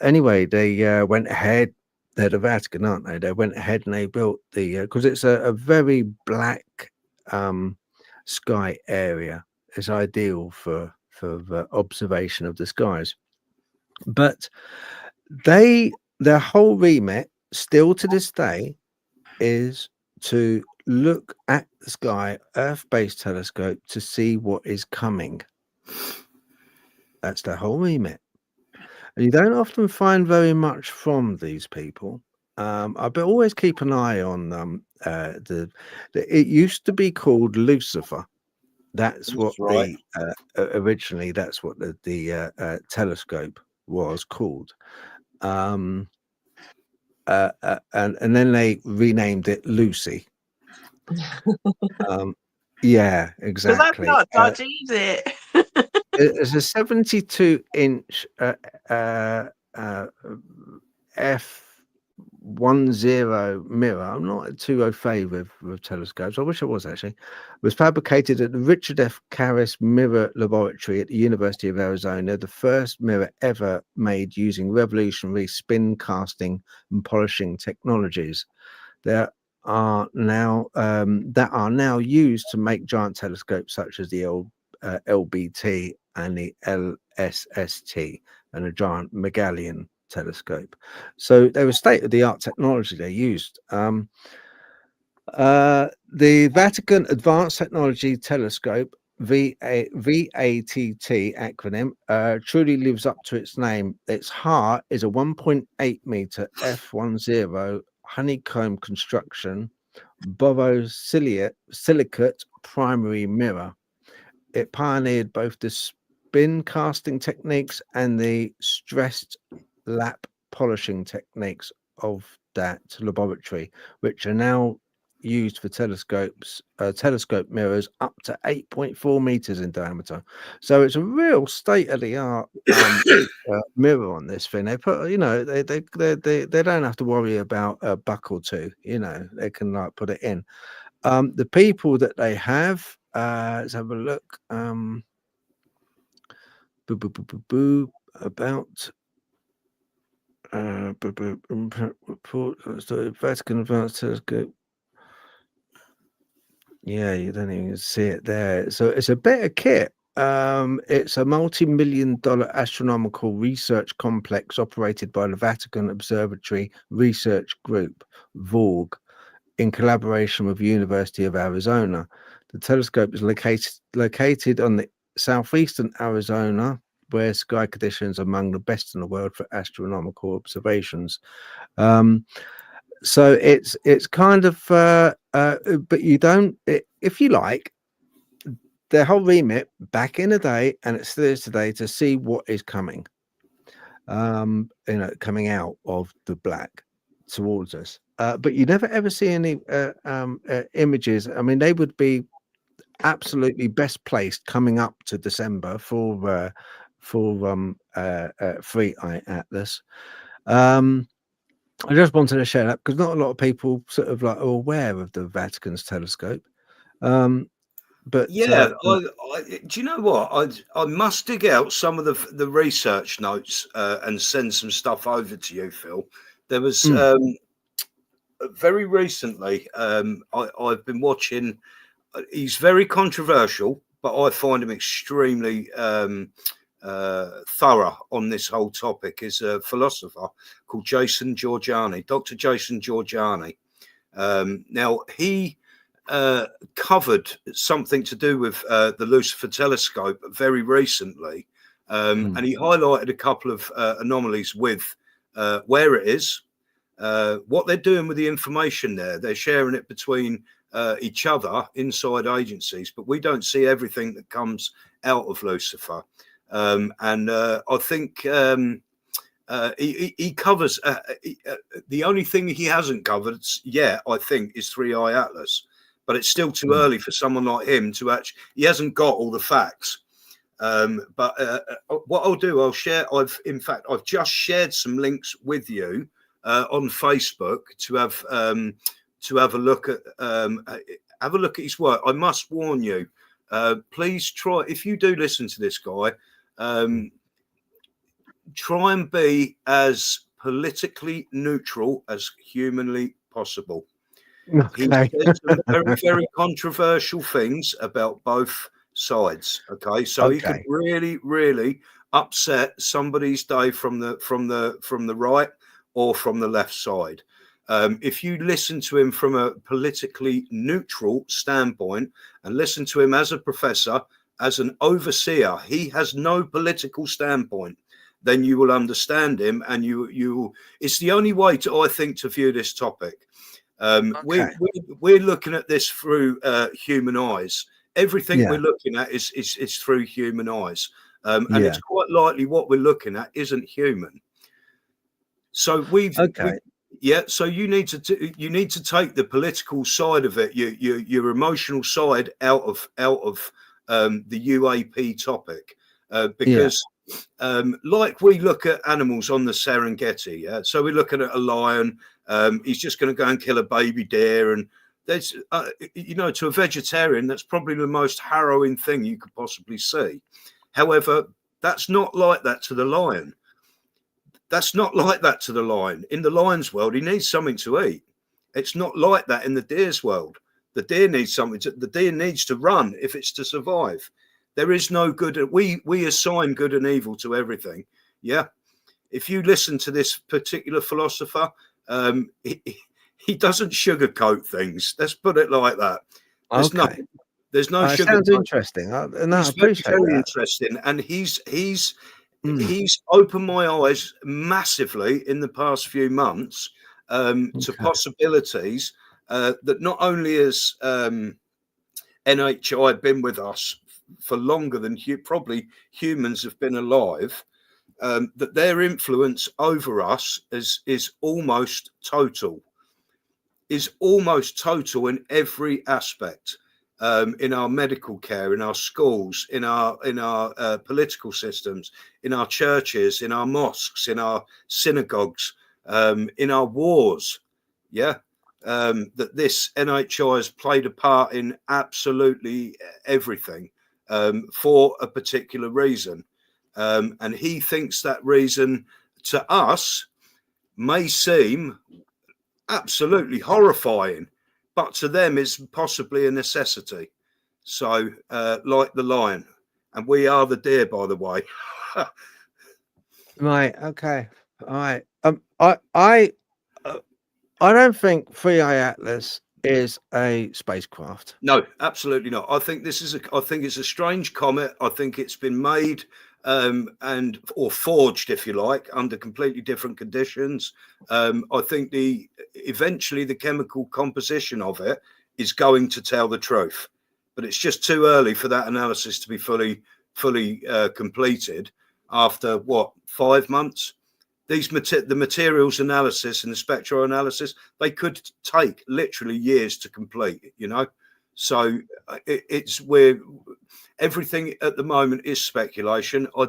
Anyway, they went ahead. They're the Vatican, aren't they? They went ahead and they built the, because it's a very black sky area. It's ideal for the observation of the skies. But their whole remit, still to this day, is to look at the sky, Earth-based telescope, to see what is coming. That's their whole remit. And you don't often find very much from these people. I always keep an eye on it used to be called Lucifer. That's what right. originally that's what the telescope was called. And then they renamed it Lucy. Yeah, Because that's exactly. not dodgy, is it? It's a 72-inch f10 mirror. I'm not too au fait with telescopes. I wish I was, actually. It was fabricated at the Richard F. Karras Mirror Laboratory at the University of Arizona, the first mirror ever made using revolutionary spin casting and polishing technologies. There are now that are now used to make giant telescopes such as the LBT and the LSST and a giant Magellan telescope. So they were state-of-the-art technology they used. The Vatican Advanced Technology Telescope, VATT acronym, truly lives up to its name. Its heart is a 1.8 meter f10 honeycomb construction borosilicate primary mirror. It pioneered both the spin casting techniques and the stressed lap polishing techniques of that laboratory, which are now used for telescope mirrors up to 8.4 meters in diameter. So it's a real state-of-the-art mirror on this thing. They put, they don't have to worry about a buck or two. They can put it in. The people that they have, let's have a look. About report the Vatican Advanced Telescope. Yeah, you don't even see it there. So it's a bit of kit. It's a multi-million-dollar astronomical research complex operated by the Vatican Observatory Research Group, VORG, in collaboration with the University of Arizona. The telescope is located on the southeastern Arizona, where sky conditions are among the best in the world for astronomical observations. So it's kind of, but you don't, if you like, their whole remit back in the day, and it still is today, to see what is coming, coming out of the black towards us. But you never ever see any images. I mean, they would be absolutely best placed coming up to December for Free Eye Atlas. I just wanted to share that because not a lot of people sort of are aware of the Vatican's telescope. But yeah, do you know what? I must dig out some of the research notes and send some stuff over to you, Phil. There was very recently. I've been watching. He's very controversial, but I find him extremely thorough on this whole topic. Is a philosopher called Jason Giorgiani, Dr. Jason Giorgiani. Now he covered something to do with the Lucifer telescope very recently, and he highlighted a couple of anomalies with where it is, what they're doing with the information there, they're sharing it between each other inside agencies, but we don't see everything that comes out of Lucifer. And I think he covers the only thing he hasn't covered yet, I think, is 3i Atlas, but it's still too early for someone like him to actually, he hasn't got all the facts. But what I'll do, I'll share, I've just shared some links with you on Facebook to have a look at his work. I must warn you, please try, if you do listen to this guy, try and be as politically neutral as humanly possible. He Okay. said some very, very controversial things about both sides. Okay, so he could really, really upset somebody's day from the right or from the left side. If you listen to him from a politically neutral standpoint and listen to him as a professor, as an overseer, he has no political standpoint, then you will understand him, and you it's the only way to, I think, to view this topic. We're looking at this through human eyes. Everything we're looking at is through human eyes, and it's quite likely what we're looking at isn't human. So so you need to take the political side of it, your emotional side out of the UAP topic, because like we look at animals on the Serengeti, so we're looking at a lion, he's just going to go and kill a baby deer, and there's to a vegetarian that's probably the most harrowing thing you could possibly see. However, that's not like that to the lion. That's not like that to the lion. In the lion's world, he needs something to eat. It's not like that in the deer's world. The deer needs something the deer needs to run if it's to survive. There is no good. We assign good and evil to everything. Yeah. If you listen to this particular philosopher, he doesn't sugarcoat things. Let's put it like that. There's no sugar. Sounds interesting. I appreciate very that. interesting, and he's opened my eyes massively in the past few months to possibilities that not only has NHI been with us for longer than probably humans have been alive, that their influence over us is almost total. Is almost total in every aspect, in our medical care, in our schools, in our political systems, in our churches, in our mosques, in our synagogues, in our wars. That this NHI has played a part in absolutely everything, for a particular reason, and he thinks that reason to us may seem absolutely horrifying, but to them is possibly a necessity. So like the lion, and we are the deer, by the way. Right. Okay. All right. I don't think 3i Atlas is a spacecraft. No, absolutely not. I think it's a strange comet. I think it's been made or forged, if you like, under completely different conditions. I think eventually the chemical composition of it is going to tell the truth, but it's just too early for that analysis to be fully completed. After 5 months, the materials analysis and the spectral analysis, they could take literally years to complete. So it's where everything at the moment is speculation. I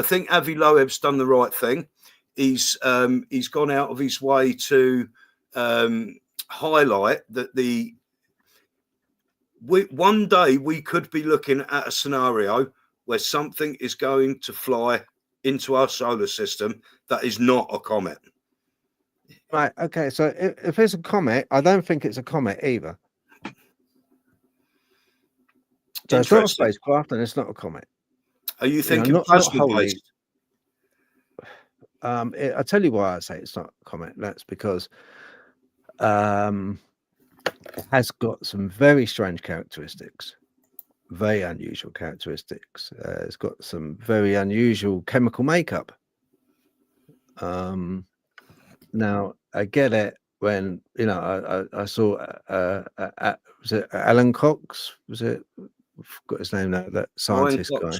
think Avi Loeb's done the right thing. He's gone out of his way to highlight that one day we could be looking at a scenario where something is going to fly into our solar system that is not a comet. Right. Okay. So if it's a comet, I don't think it's a comet either. So it's not a spacecraft and it's not a comet. Are you thinking plasma based? I'll tell you why I say it's not a comet. That's because it has got some very strange characteristics, very unusual characteristics. It's got some very unusual chemical makeup. Now, I get it when I saw was it Alan Cox? Was it? I forgot his name now. That scientist guy.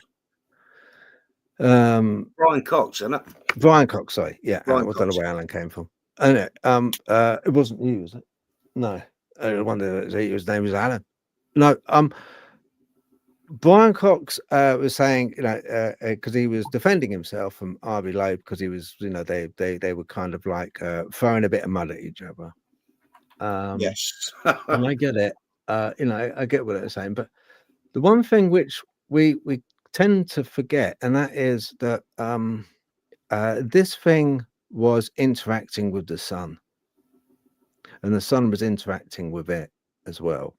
Brian Cox, isn't it? Brian Cox. Sorry, yeah. I don't know Cox. where Alan came from. Anyway, it wasn't you, was it? No, I wonder if his name was Alan. No, Brian Cox was saying, because he was defending himself from Arby Loeb because he was, they were kind of like throwing a bit of mud at each other. Yes, and I get it. I get what they're saying, but the one thing which we tend to forget, and that is that this thing was interacting with the sun, and the sun was interacting with it as well.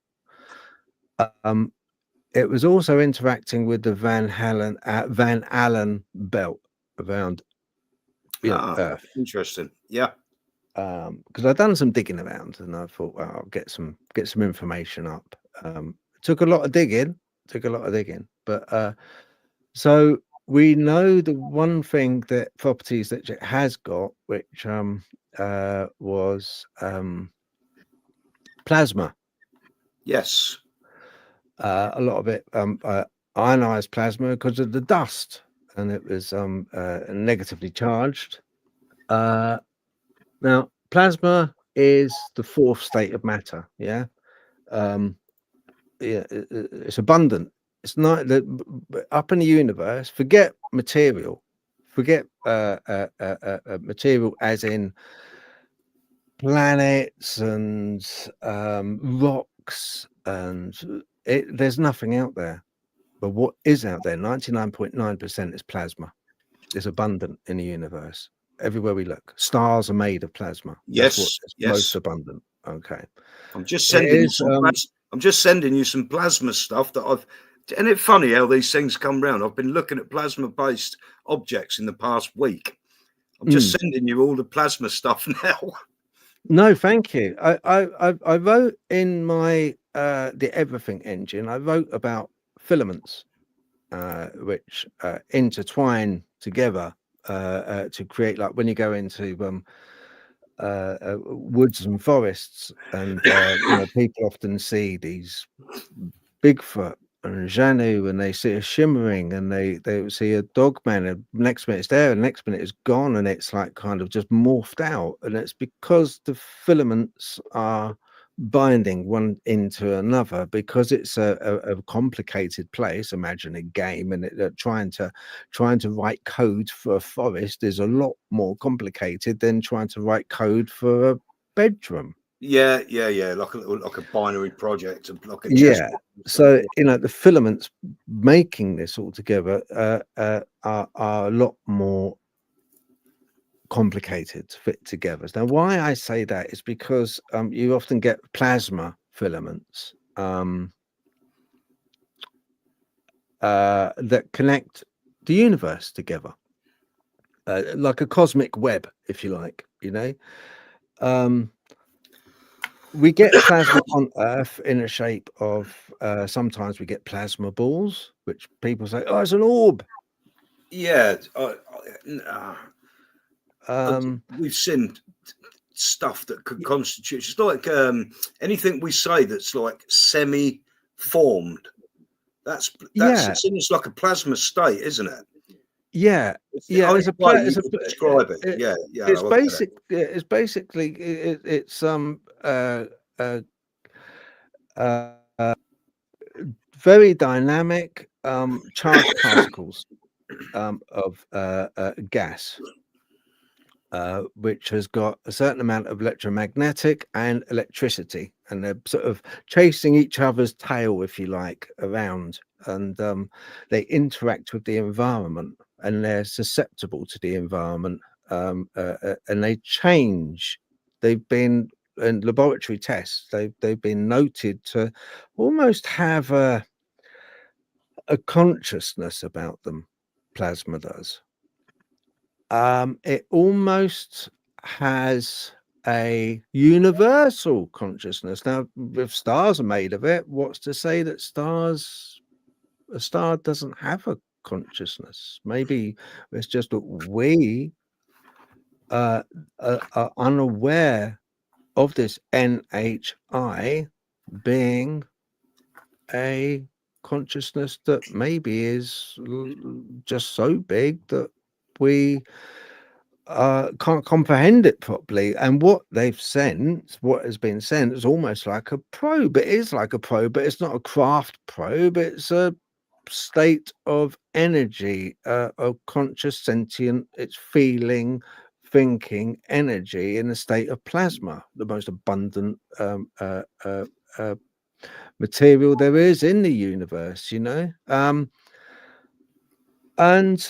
It was also interacting with the Van Allen belt around Earth. Interesting. Yeah. Because I've done some digging around, and I thought, well, I'll get some information up. Took a lot of digging, but so we know the one thing that properties that it has got, which was plasma. Yes. A lot of it ionized plasma because of the dust, and it was negatively charged. Now, plasma is the fourth state of matter. Yeah, it's abundant. It's not up in the universe. Forget material. Forget material as in planets and rocks, and there's nothing out there. But what is out there, 99.9% is plasma. It's abundant in the universe. Everywhere we look, stars are made of plasma. Yes, that's what's yes. most abundant. Okay, I'm just sending you some plasma stuff that I've. Isn't it funny how these things come round? I've been looking at plasma-based objects in the past week. I'm just sending you all the plasma stuff now. No, thank you. I wrote in my the Everything engine. I wrote about filaments, which intertwine together to create, like when you go into woods and forests, and people often see these Bigfoot and Janu, and they see a shimmering, and they see a Dogman, and next minute it's there, and next minute it's gone, and it's like kind of just morphed out, and it's because the filaments are binding one into another, because it's a complicated place. Imagine a game, and trying to write code for a forest is a lot more complicated than trying to write code for a bedroom. Yeah, like a binary project, like a chess. So the filaments making this all together are a lot more complicated to fit together. Now, why I say that is because you often get plasma filaments that connect the universe together, like a cosmic web, if you like. We get plasma on Earth in a shape of, sometimes we get plasma balls, which people say, oh, it's an orb. Yeah. We've seen stuff that could constitute, it's like anything we say that's like semi-formed. That's it's like a plasma state, isn't it? Yeah, it's describe it. It's basically very dynamic charged particles of gas, which has got a certain amount of electromagnetic and electricity, and they're sort of chasing each other's tail, if you like, around, and they interact with the environment, and they're susceptible to the environment, and they change. They've been in laboratory tests, they've been noted to almost have a consciousness about them. Plasma does. It almost has a universal consciousness. Now, if stars are made of it, what's to say that a star doesn't have a consciousness? Maybe it's just that we are unaware of this NHI being a consciousness that maybe is just so big that we can't comprehend it properly. And what they've sent, what has been sent, is almost like a probe. It is like a probe, but it's not a craft probe. It's a state of energy, of conscious, sentient, it's feeling, thinking energy in a state of plasma, the most abundant material there is in the universe, you know. And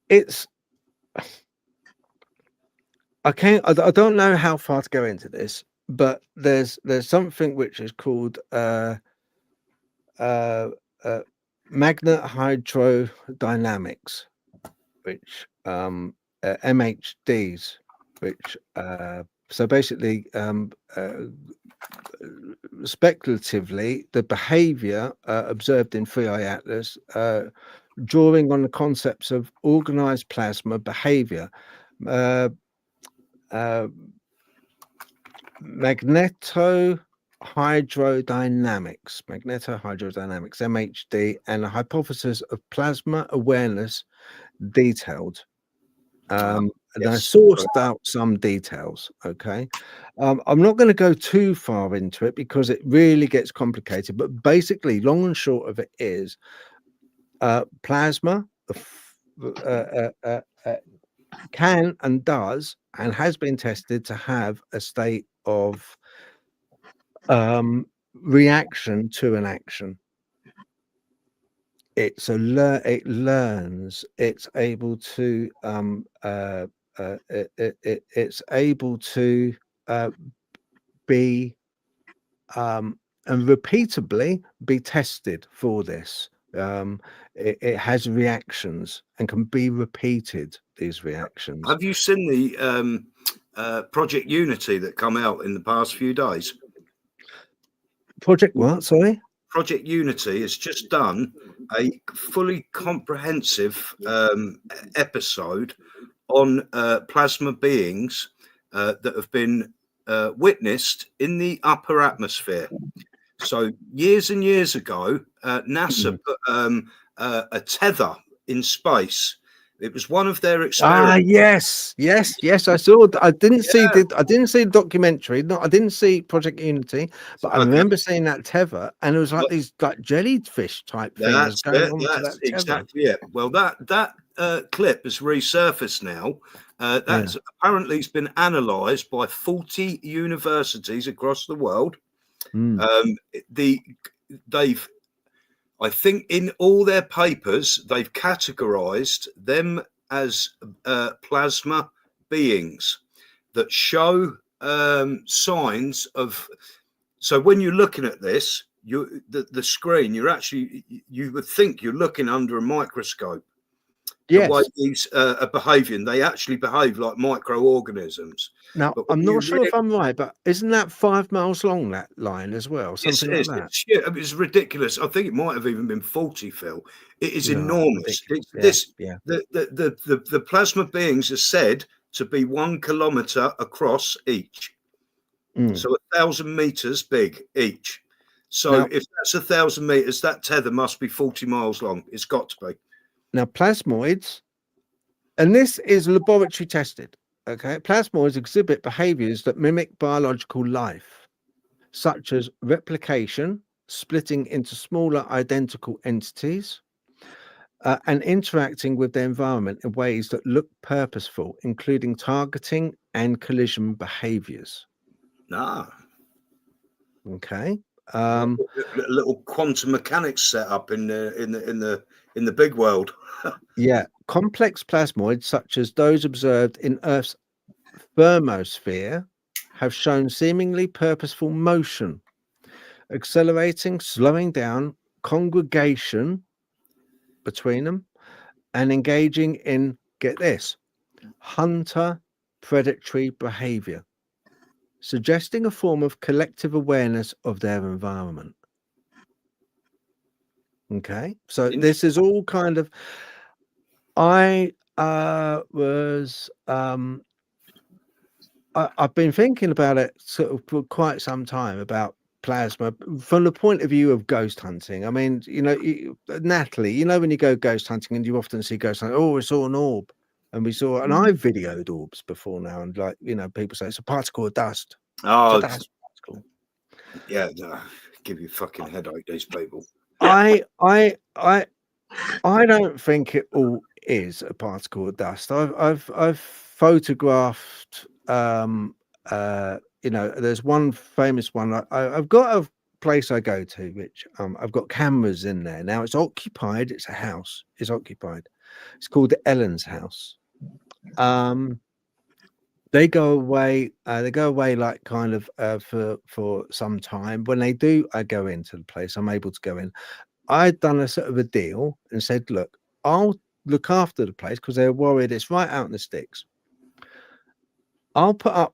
it's I don't know how far to go into this, but there's something which is called magnet hydrodynamics, which MHDs, which so basically speculatively the behavior observed in 3i Atlas, drawing on the concepts of organized plasma behavior, magnetohydrodynamics, MHD, and a hypothesis of plasma awareness detailed. And I sourced out some details. Okay. I'm not going to go too far into it because it really gets complicated, but basically long and short of it is plasma can and does and has been tested to have a state of reaction to an action. It's it learns. It's able to it's able to be and repeatably be tested for this. It has reactions and can be repeated, these reactions. Have you seen the Project Unity that come out in the past few days? Project what? Sorry? Project Unity has just done a fully comprehensive episode on plasma beings that have been witnessed in the upper atmosphere. So years and years ago, NASA put a tether in space. It was one of their experiments. Yes. I saw. I didn't see the documentary. No, I didn't see Project Unity, but I remember seeing that tether, and it was like these like jellyfish type things going on to that tether. Exactly it. Well, that clip has resurfaced now. That's apparently it's been analysed by 40 universities across the world. I think in all their papers, they've categorized them as plasma beings that show signs of. So when you're looking at this, the screen, you would think you're looking under a microscope. Yes. The way these are behaving, they actually behave like microorganisms. Now, I'm not sure if I'm right, but isn't that 5 miles long, that line as well? Something like that. It's ridiculous. I think it might have even been 40, Phil. It is enormous. The plasma beings are said to be 1 kilometer across each. So 1,000 meters big each. So if that's 1,000 meters, that tether must be 40 miles long. It's got to be. Now, plasmoids, and this is laboratory tested, okay? Plasmoids exhibit behaviors that mimic biological life, such as replication, splitting into smaller identical entities, and interacting with their environment in ways that look purposeful, including targeting and collision behaviors. Okay. A little quantum mechanics set up in the big world. Complex plasmoids such as those observed in Earth's thermosphere have shown seemingly purposeful motion, accelerating, slowing down, congregation between them, and engaging in, get this, hunter predatory behavior, suggesting a form of collective awareness of their environment. Okay, so this is all kind of, I was I've been thinking about it sort of for quite some time about plasma from the point of view of ghost hunting. I mean, Natalie, when you go ghost hunting and you often see ghost hunting, oh, we saw an orb, and we saw, and I've videoed orbs before now, and like people say it's a particle of dust. Oh, it's a dust particle. Yeah, give you fucking headache, these people. I don't think it all is a particle of dust. I've photographed there's one famous one. I've got a place I go to which I've got cameras in there. Now it's occupied, it's a house, it's occupied. It's called the Ellen's house. They go away like kind of for some time. When they do, I go into the place. I'm able to go in. I'd done a sort of a deal and said, look, I'll look after the place because they're worried it's right out in the sticks. I'll put up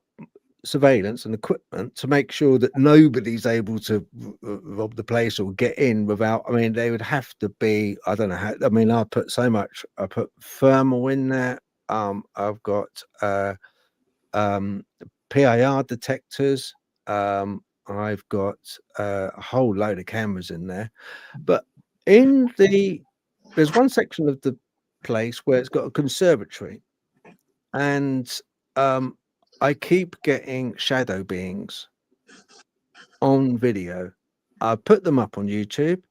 surveillance and equipment to make sure that nobody's able to rob the place or get in without, they would have to be, I don't know how, I put so much, I put thermal in there. I've got PIR detectors. I've got a whole load of cameras in there, but there's one section of the place where it's got a conservatory, and I keep getting shadow beings on video. I put them up on YouTube.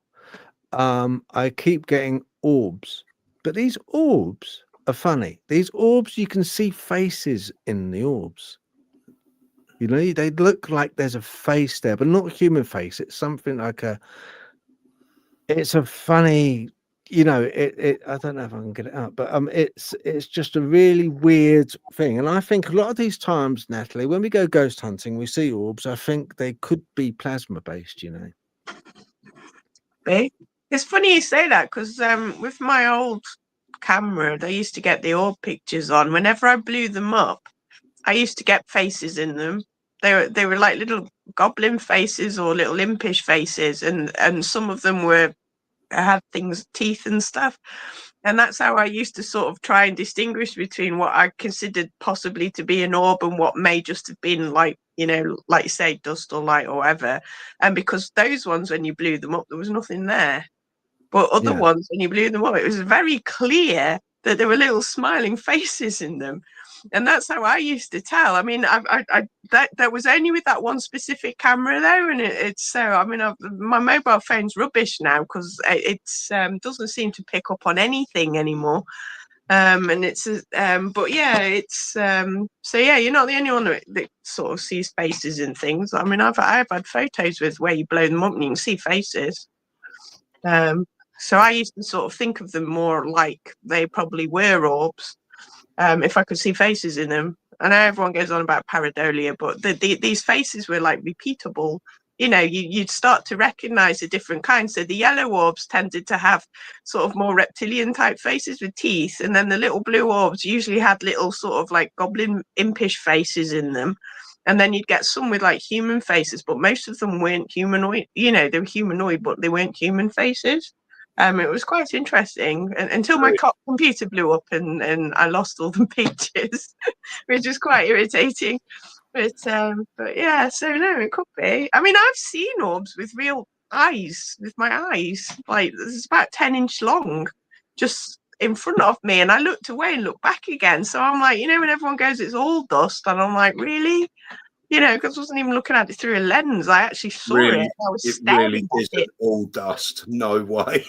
I keep getting orbs, but these orbs are funny. These orbs, you can see faces in the orbs. They look like there's a face there, but not a human face. It's something like it's a funny, I don't know if I can get it out, but it's just a really weird thing. And I think a lot of these times, Natalie, when we go ghost hunting, we see orbs, I think they could be plasma based, It's funny you say that, because with my old camera, they used to get the orb pictures on. Whenever I blew them up, I used to get faces in them. They were like little goblin faces or little impish faces, and some of them had teeth and stuff. And that's how I used to sort of try and distinguish between what I considered possibly to be an orb and what may just have been like you say, dust or light or whatever. And because those ones, when you blew them up, there was nothing there. But other ones, when you blew them up, it was very clear that there were little smiling faces in them. And that's how I used to tell. That was only with that one specific camera though, and it's so. My mobile phone's rubbish now because it doesn't seem to pick up on anything anymore. And it's but yeah, it's so yeah, you're not the only one that sort of sees faces and things. I've had photos with where you blow them up and you can see faces. So I used to sort of think of them more like they probably were orbs. If I could see faces in them. I know everyone goes on about pareidolia, but these faces were like repeatable. You'd start to recognize the different kinds. So the yellow orbs tended to have sort of more reptilian type faces with teeth, and then the little blue orbs usually had little sort of like goblin impish faces in them. And then you'd get some with like human faces, but most of them weren't humanoid. They were humanoid, but they weren't human faces. It was quite interesting until my computer blew up and I lost all the pictures, which was quite irritating. But yeah, so no, it could be. I've seen orbs with real eyes, with my eyes, like it's about 10-inch long, just in front of me, and I looked away and looked back again. So I'm like, when everyone goes, it's all dust, and I'm like, really? Because I wasn't even looking at it through a lens. I actually saw it. I was staring at it. All dust. No way.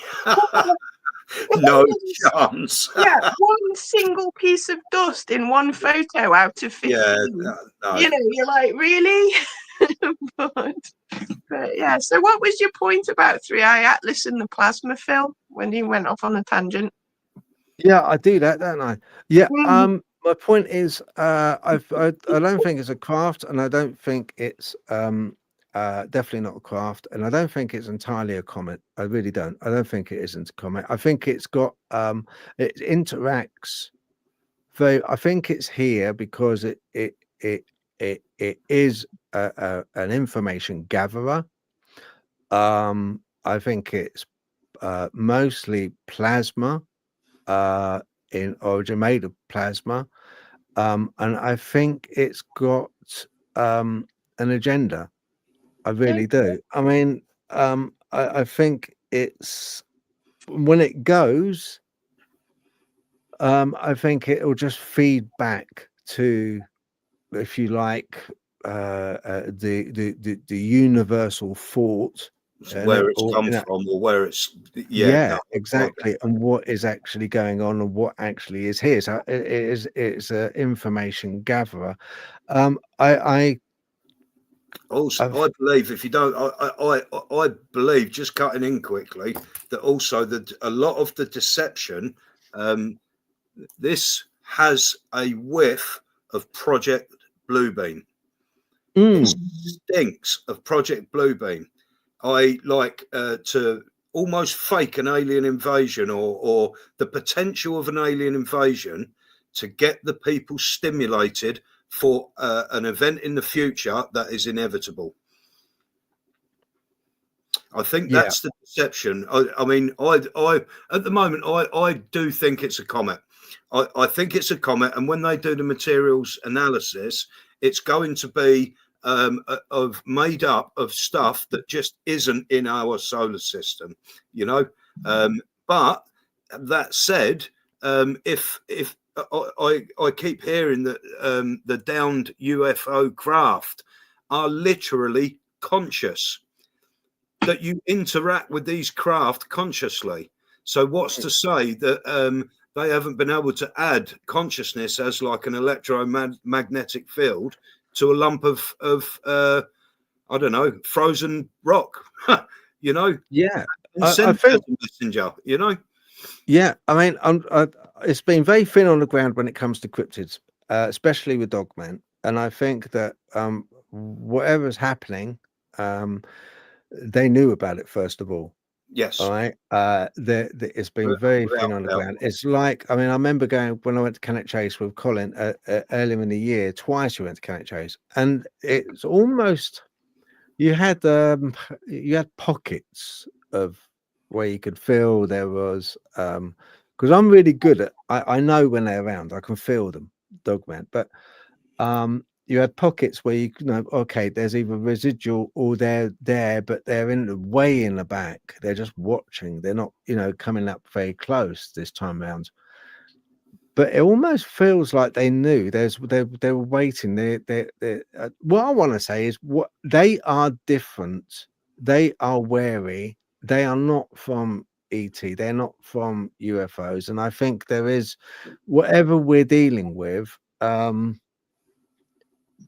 No chance. Yeah, one single piece of dust in one photo out of 15. Yeah, no. You're like, really? but yeah. So what was your point about Three Eye Atlas and the plasma film when you went off on a tangent? Yeah, I do that, don't I? Yeah. My point is, I don't think it's a craft, and I don't think it's definitely not a craft, and I don't think it's entirely a comet. I really don't. I don't think it isn't a comet. I think it's got it interacts very. I think it's here because it is an information gatherer. I think it's mostly plasma. in origin, made of plasma, and I think it's got an agenda. I really do. I mean, I think it's when it goes. I think it will just feed back to, if you like, the universal thought, and where it's or come from, or where it's yeah, exactly, and what is actually going on and what actually is here. So it's an information gatherer. I Also, I've, I believe if you don't, I believe, just cutting in quickly, that also that a lot of the deception, this has a whiff of Project Bluebeam. It stinks of Project Bluebeam. I like to almost fake an alien invasion, or the potential of an alien invasion, to get the people stimulated for an event in the future that is inevitable. I think yeah, that's the deception. I mean, I at the moment, I do think it's a comet. I think it's a comet, and when they do the materials analysis, it's going to be of made up of stuff that just isn't in our solar system, you know. But that said, if I keep hearing that the downed UFO craft are literally conscious, that you interact with these craft consciously. So what's to say that they haven't been able to add consciousness as like an electromagnetic field to a lump of I don't know, frozen rock, you know, yeah. and I send it think as a messenger, you know. Yeah, I mean, it's been very thin on the ground when it comes to cryptids, especially with Dogman. And I think that whatever's happening, um, they knew about it first of all. All Yes, right, it's been very without thin on the doubt. ground. It's like, I mean, I remember going when I went to Cannock Chase with Colin earlier in the year. Twice we went to Cannock Chase, and it's almost you had pockets of where you could feel there was because I'm really good at I know when they're around, I can feel them, Dogman. But you had pockets where you know, okay, there's either residual or they're there, but they're in the way in the back. They're just watching. They're not, coming up very close this time around. But it almost feels like they knew. They were waiting. What I want to say is, what they are different. They are wary. They are not from ET. They're not from UFOs. And I think there is, whatever we're dealing with.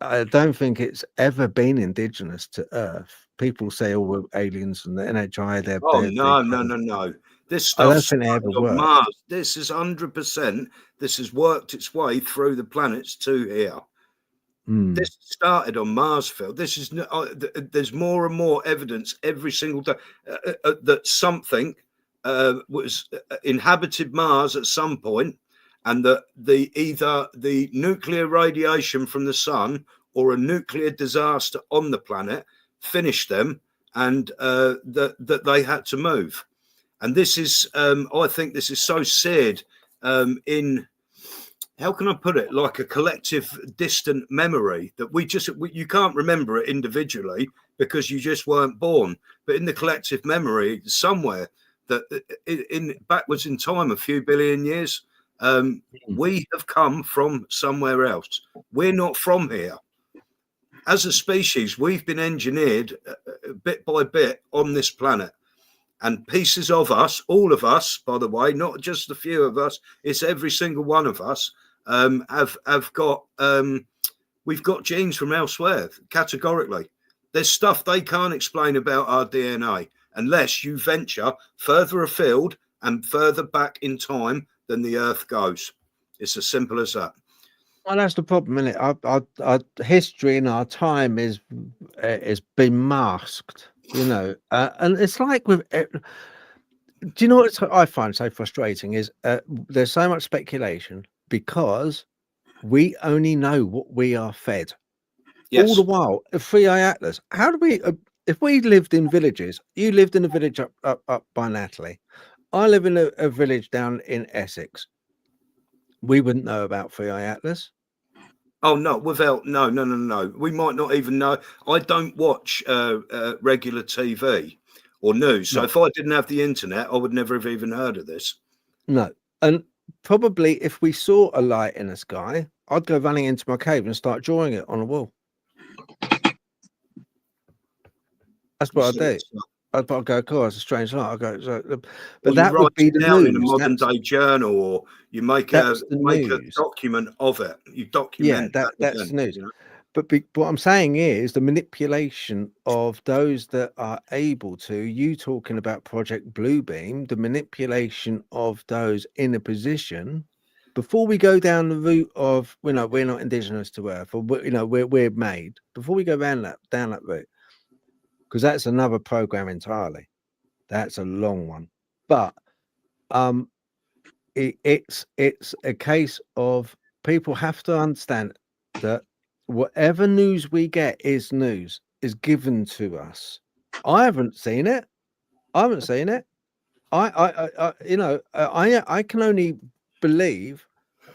I don't think it's ever been indigenous to Earth. People say, "Oh, we're aliens," and the NHI. Oh They no, no, no, no! This I stuff don't think they ever started on were. Mars. This is 100%. This has worked its way through the planets to here. Mm. This started on Mars, Phil. This is there's more and more evidence every single day that something was inhabited Mars at some point, and that either the nuclear radiation from the sun or a nuclear disaster on the planet finished them, and that they had to move. And this is, I think, this is so seared in, how can I put it, like a collective distant memory that you can't remember it individually because you just weren't born, but in the collective memory somewhere that in backwards in time, a few billion years, we have come from somewhere else. We're not from here. As a species, we've been engineered bit by bit on this planet. And pieces of us, all of us, by the way, not just a few of us, it's every single one of us, have got we've got genes from elsewhere. Categorically, there's stuff they can't explain about our DNA unless you venture further afield and further back in time than the Earth goes. It's as simple as that. Well, that's the problem, isn't it? Our history and our time is been masked, and it's like with. Do you know what I find so frustrating is there's so much speculation because we only know what we are fed. Yes. All the while, a 3i Atlas. How do we? If we lived in villages, you lived in a village up by Natalie. I live in a village down in Essex. We wouldn't know about 3i Atlas. Oh no, no. We might not even know. I don't watch regular TV or news. So No. if I didn't have the internet, I would never have even heard of this. No. And probably if we saw a light in the sky, I'd go running into my cave and start drawing it on a wall. That's what I'd do. I'd go, cool, it's a strange light. I go, but that would be the down news. in a modern day journal, or you make a document of it. You document. Yeah, that's the news. You know? But what I'm saying is the manipulation of those that are able to, you talking about Project Bluebeam, the manipulation of those in a position, before we go down the route of, we're not indigenous to Earth, or, we're made, before we go down that route, because that's another program entirely. That's a long one. But it's a case of people have to understand that whatever news we get is given to us. I haven't seen it. I can only believe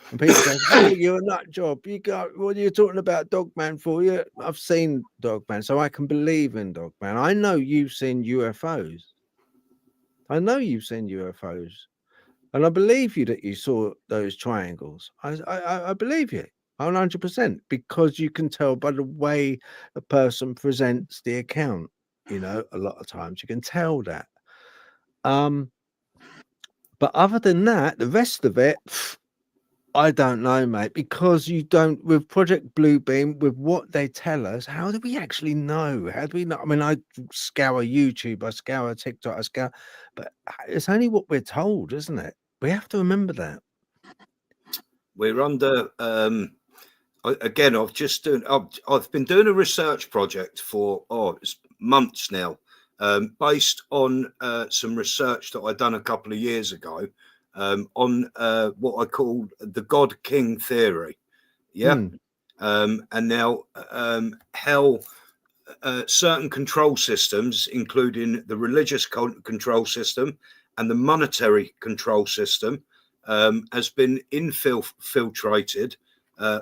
when people go, "Oh, you're a nut job. What are you talking about Dogman for?" You, I've seen Dogman, so I can believe in Dogman. I know you've seen UFOs. And I believe you that you saw those triangles. I believe you 100%, because you can tell by the way a person presents the account. A lot of times you can tell that. But other than that, the rest of it, I don't know, mate, because you don't, with Project Bluebeam, with what they tell us, how do we actually know? How do we know? I mean, I scour YouTube, I scour TikTok, but it's only what we're told, isn't it? We have to remember that. We're under, again, I've been doing a research project for months now, based on some research that I'd done a couple of years ago. On what I call the God King theory, and now how certain control systems, including the religious control system and the monetary control system, has been infiltrated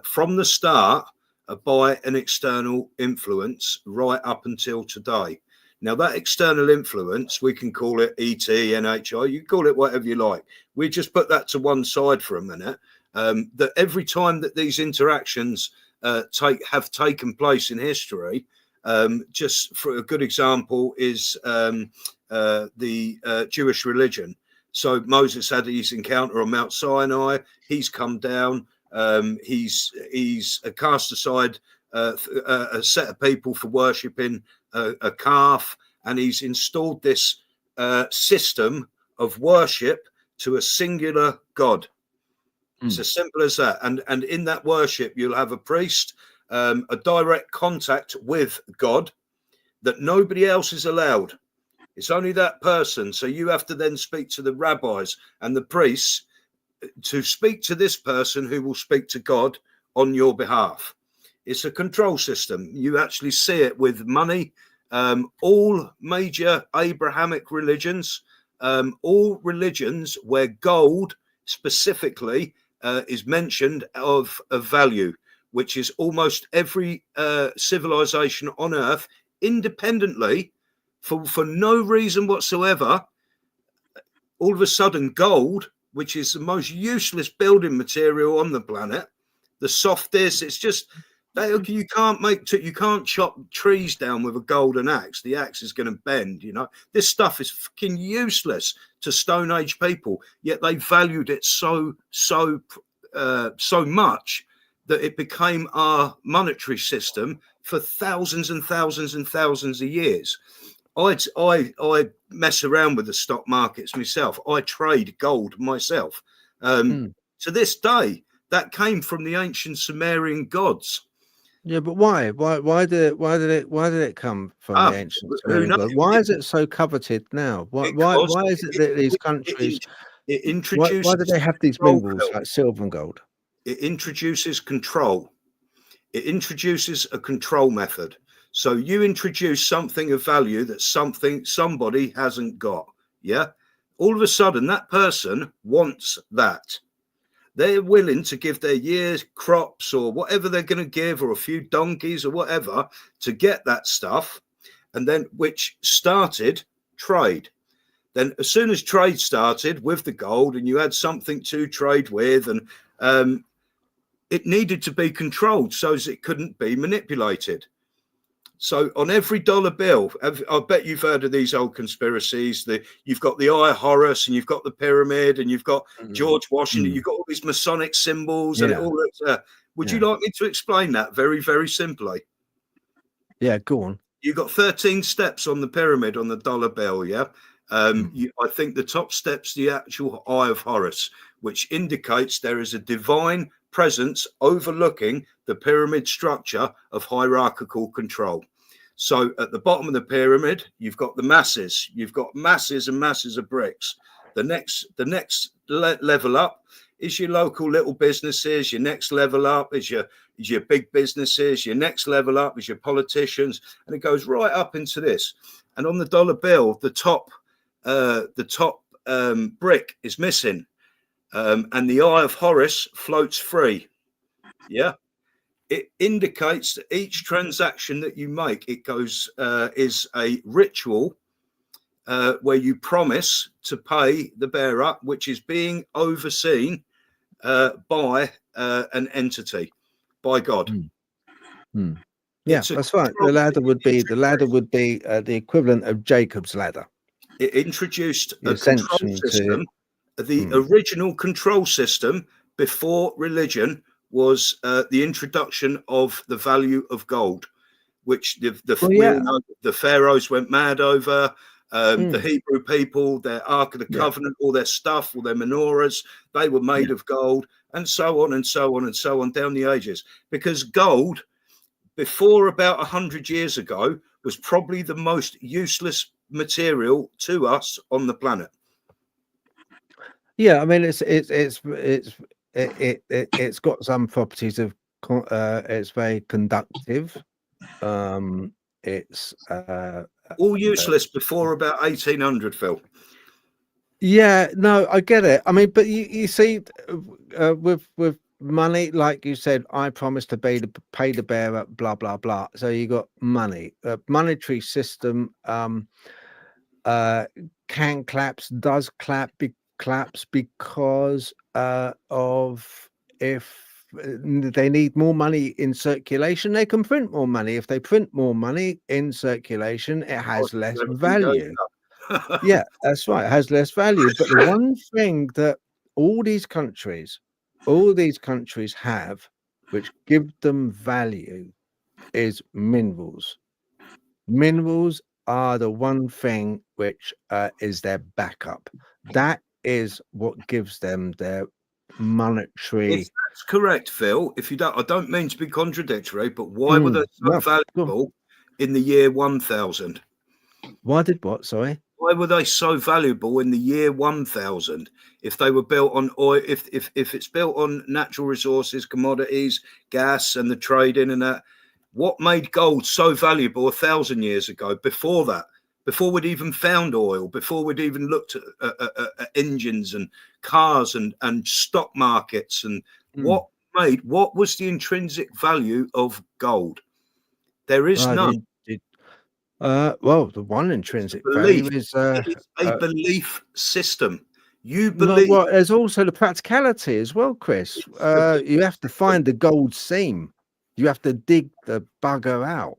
from the start by an external influence right up until today. Now, that external influence, we can call it ET, NHI, you call it whatever you like. We just put that to one side for a minute. That every time that these interactions have taken place in history, just for a good example is the Jewish religion. So Moses had his encounter on Mount Sinai. He's come down. He's cast aside a set of people for worshipping a calf, and he's installed this system of worship to a singular God. It's as simple as that. And in that worship, you'll have a priest, a direct contact with God that nobody else is allowed. It's only that person. So you have to then speak to the rabbis and the priests to speak to this person who will speak to God on your behalf. It's a control system. You actually see it with money. All major Abrahamic religions, all religions where gold specifically is mentioned of value, which is almost every civilization on earth, independently, for no reason whatsoever. All of a sudden, gold, which is the most useless building material on the planet, the softest, it's just, you can't chop trees down with a golden axe. The axe is going to bend. This stuff is fucking useless to Stone Age people, yet they valued it so much that it became our monetary system for thousands and thousands and thousands of years. I mess around with the stock markets myself. I trade gold myself. To this day, that came from the ancient Sumerian gods. Yeah, but why? Why did it come from the ancient Sumerian gods? Why is it so coveted now? Why is it that these countries? It introduces. Why do they have these minerals like silver and gold? It introduces control. It introduces a control method. So you introduce something of value that somebody hasn't got. Yeah. All of a sudden, that person wants that. they're willing to give their year's crops or whatever they're going to give, or a few donkeys or whatever, to get that stuff, and then which started trade. Then as soon as trade started with the gold and you had something to trade with, and it needed to be controlled so as it couldn't be manipulated. So on every dollar bill, I bet you've heard of these old conspiracies. You've got the Eye of Horus, and you've got the pyramid, and you've got George Washington. You've got all these Masonic symbols, and it all looks. Would you like me to explain that very, very simply? Yeah, go on. You've got 13 steps on the pyramid on the dollar bill, yeah? I think the top step's the actual Eye of Horus, which indicates there is a divine presence overlooking the pyramid structure of hierarchical control. So at the bottom of the pyramid, you've got the masses. You've got masses and masses of bricks. The next level up is your local little businesses. Your next level up is your big businesses. Your next level up is your politicians, and it goes right up into this. And on the dollar bill, the top brick is missing, and the Eye of Horus floats free. Yeah, it indicates that each transaction that you make, it goes is a ritual where you promise to pay the bearer, which is being overseen by an entity, by God. Yeah, that's right. The ladder would be the equivalent of Jacob's ladder. It introduced a control system. The original control system before religion was the introduction of the value of gold, which the pharaohs went mad over. The Hebrew people, their Ark of the Covenant, all their stuff, all their menorahs, they were made of gold, and so on and so on and so on down the ages. Because gold, before about 100 years ago, was probably the most useless material to us on the planet. Yeah, I mean it's got some properties of it's very conductive. It's all useless before about 1800, Phil. Yeah, no, I get it. I mean, but you see, with money, like you said, I promised to pay the bearer, blah blah blah. So you got money. Monetary system can does claps because of if they need more money in circulation, they can print more money. If they print more money in circulation, it has less value. Yeah, that's right. It has less value. But the one thing that all these countries have, which give them value, is minerals. Minerals are the one thing which is their backup. That is what gives them their monetary. If that's correct, Phil. If you don't, I don't mean to be contradictory, but why were they so valuable in the year 1000? Why did what? Sorry. Why were they so valuable in the year 1000? If they were built on oil, if it's built on natural resources, commodities, gas, and the trading and that, what made gold so valuable 1,000 years ago? Before that, before we'd even found oil, before we'd even looked at engines and cars and stock markets, and what was the intrinsic value of gold? There is none. Well, the one intrinsic value is a belief system. You believe. No, well, there's also the practicality as well, Chris. You have to find the gold seam. You have to dig the bugger out.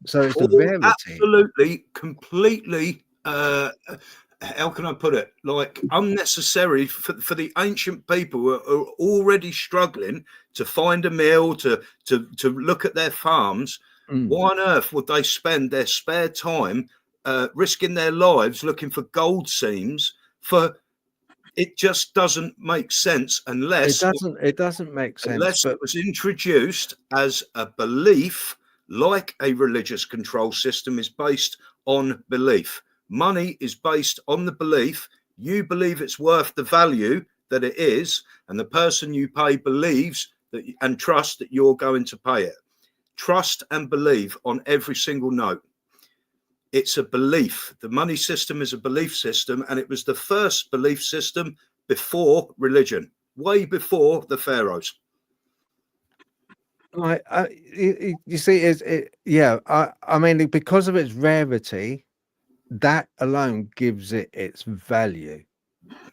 So it's the rarity. Absolutely, completely. How can I put it? Like unnecessary for the ancient people who are already struggling to find a meal, to look at their farms. Why on earth would they spend their spare time risking their lives looking for gold seams? It just doesn't make sense unless it doesn't make sense unless it was introduced as a belief, like a religious control system is based on belief. Money is based on the belief. You believe it's worth the value that it is, and the person you pay believes that and trusts that you're going to pay it. Trust and believe on every single note. It's a belief. The money system is a belief system, and it was the first belief system before religion. way before the pharaohs. Like you see, I mean, because of its rarity, that alone gives it its value.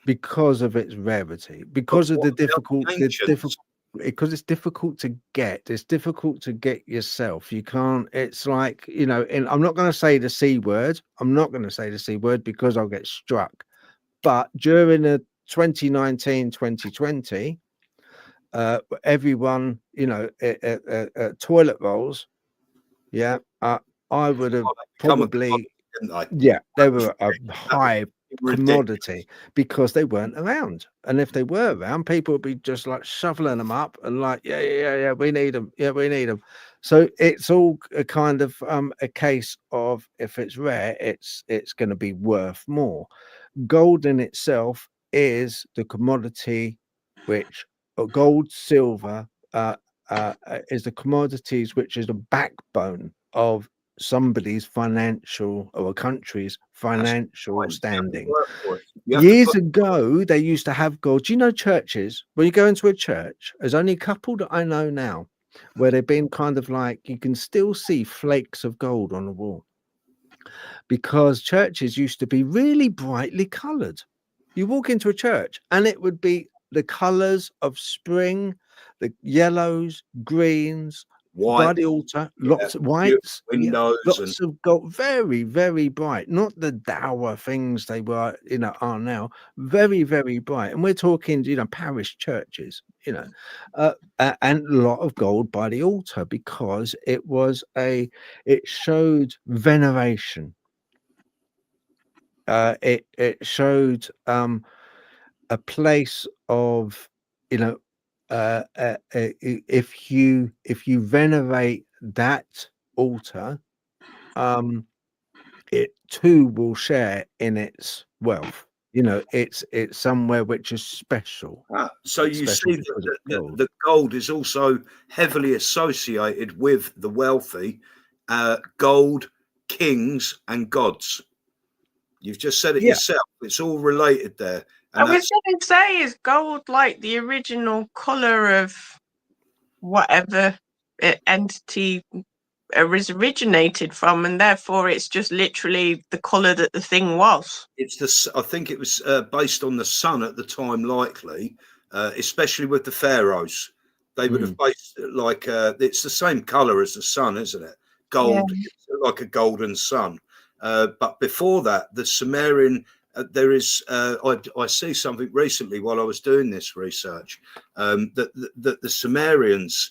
Because of its rarity, because of What the about the difficult, ancients? because it's difficult to get. It's difficult to get yourself. You can't. It's like, you know. And I'm not going to say the C word. I'm not going to say the C word because I'll get struck. But during the 2019, 2020, everyone, you know, toilet rolls. Yeah, I would have Oh, they become a probably. commodity, didn't they? Yeah, they That was were a that was high ridiculous. commodity because they weren't around. And if they were around, people would be just like shoveling them up and like, yeah, we need them. Yeah, we need them. So it's all a kind of a case of, if it's rare, it's going to be worth more. Gold in itself is the commodity which gold, silver is the commodities which is the backbone of somebody's financial, or a country's That's financial fine. You have to standing. work for it. You have to Years put. ago, they used to have gold. Do you know churches? When you go into a church, there's only a couple that I know now where they've been kind of like, you can still see flakes of gold on the wall, because churches used to be really brightly colored. You walk into a church and it would be the colors of spring, the yellows, greens, White, by the altar, yeah, lots of beautiful whites, yeah, windows, and lots of gold, very, very bright. Not the dour things they were, you know, are now. Very, very bright. And we're talking, you know, parish churches, you know, and a lot of gold by the altar, because it showed veneration. It showed a place of, you know, if you venerate that altar, it too will share in its wealth. You know, it's somewhere which is special. so It's you special see because that it's gold. the gold is also heavily associated with the wealthy, gold, kings, and gods. You've just said it Yeah. yourself. It's all related there, I and was that's going to say, is gold like the original color of whatever entity originated from, and therefore it's just literally the color that the thing was? it's the. I think it was based on the sun at the time, likely, especially with the pharaohs. They would have based it like it's the same color as the sun, isn't it? Gold, like a golden sun. But before that, the Sumerian. There is. I see something recently while I was doing this research that the Sumerians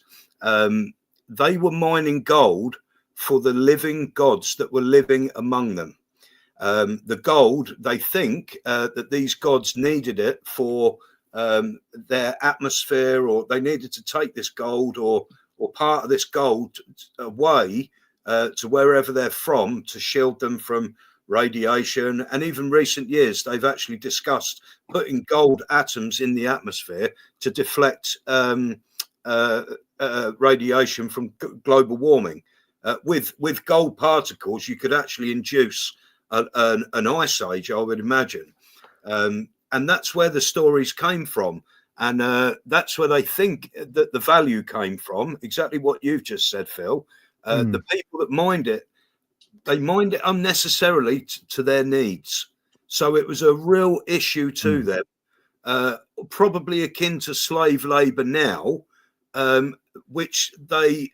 they were mining gold for the living gods that were living among them. The gold, they think that these gods needed it for their atmosphere, or they needed to take this gold or part of this gold away to wherever they're from, to shield them from radiation. And even recent years, they've actually discussed putting gold atoms in the atmosphere to deflect radiation from global warming. With gold particles, you could actually induce an ice age, I would imagine. And that's where the stories came from. And that's where they think that the value came from. Exactly what you've just said, Phil. The people that mined it, they mined it unnecessarily to their needs. So it was a real issue to them, probably akin to slave labor now, which they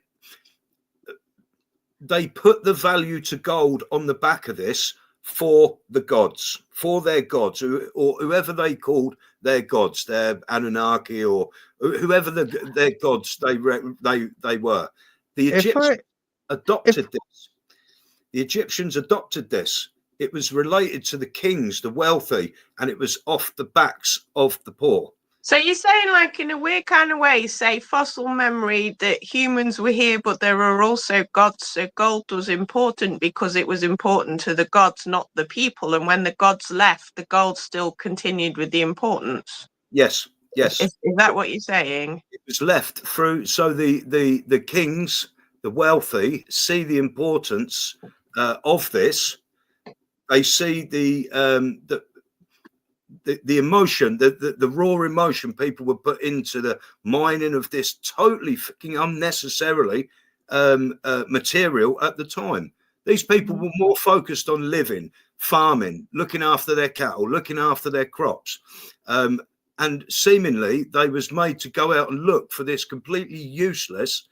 put the value to gold on the back of this for the gods, for their gods, or whoever they called their gods, their Anunnaki, or whoever their gods they were. The Egyptians adopted this. The Egyptians adopted this. It was related to the kings, the wealthy, and it was off the backs of the poor. So you're saying, like, in a weird kind of way, say fossil memory, that humans were here, but there are also gods. So gold was important because it was important to the gods, not the people. And when the gods left, the gold still continued with the importance. Yes. Is that what you're saying? It was left through. So the kings, the wealthy, see the importance of this. They see the emotion, the raw emotion people were put into the mining of this totally fucking unnecessarily material at the time. These people were more focused on living, farming, looking after their cattle, looking after their crops. And seemingly they was made to go out and look for this completely useless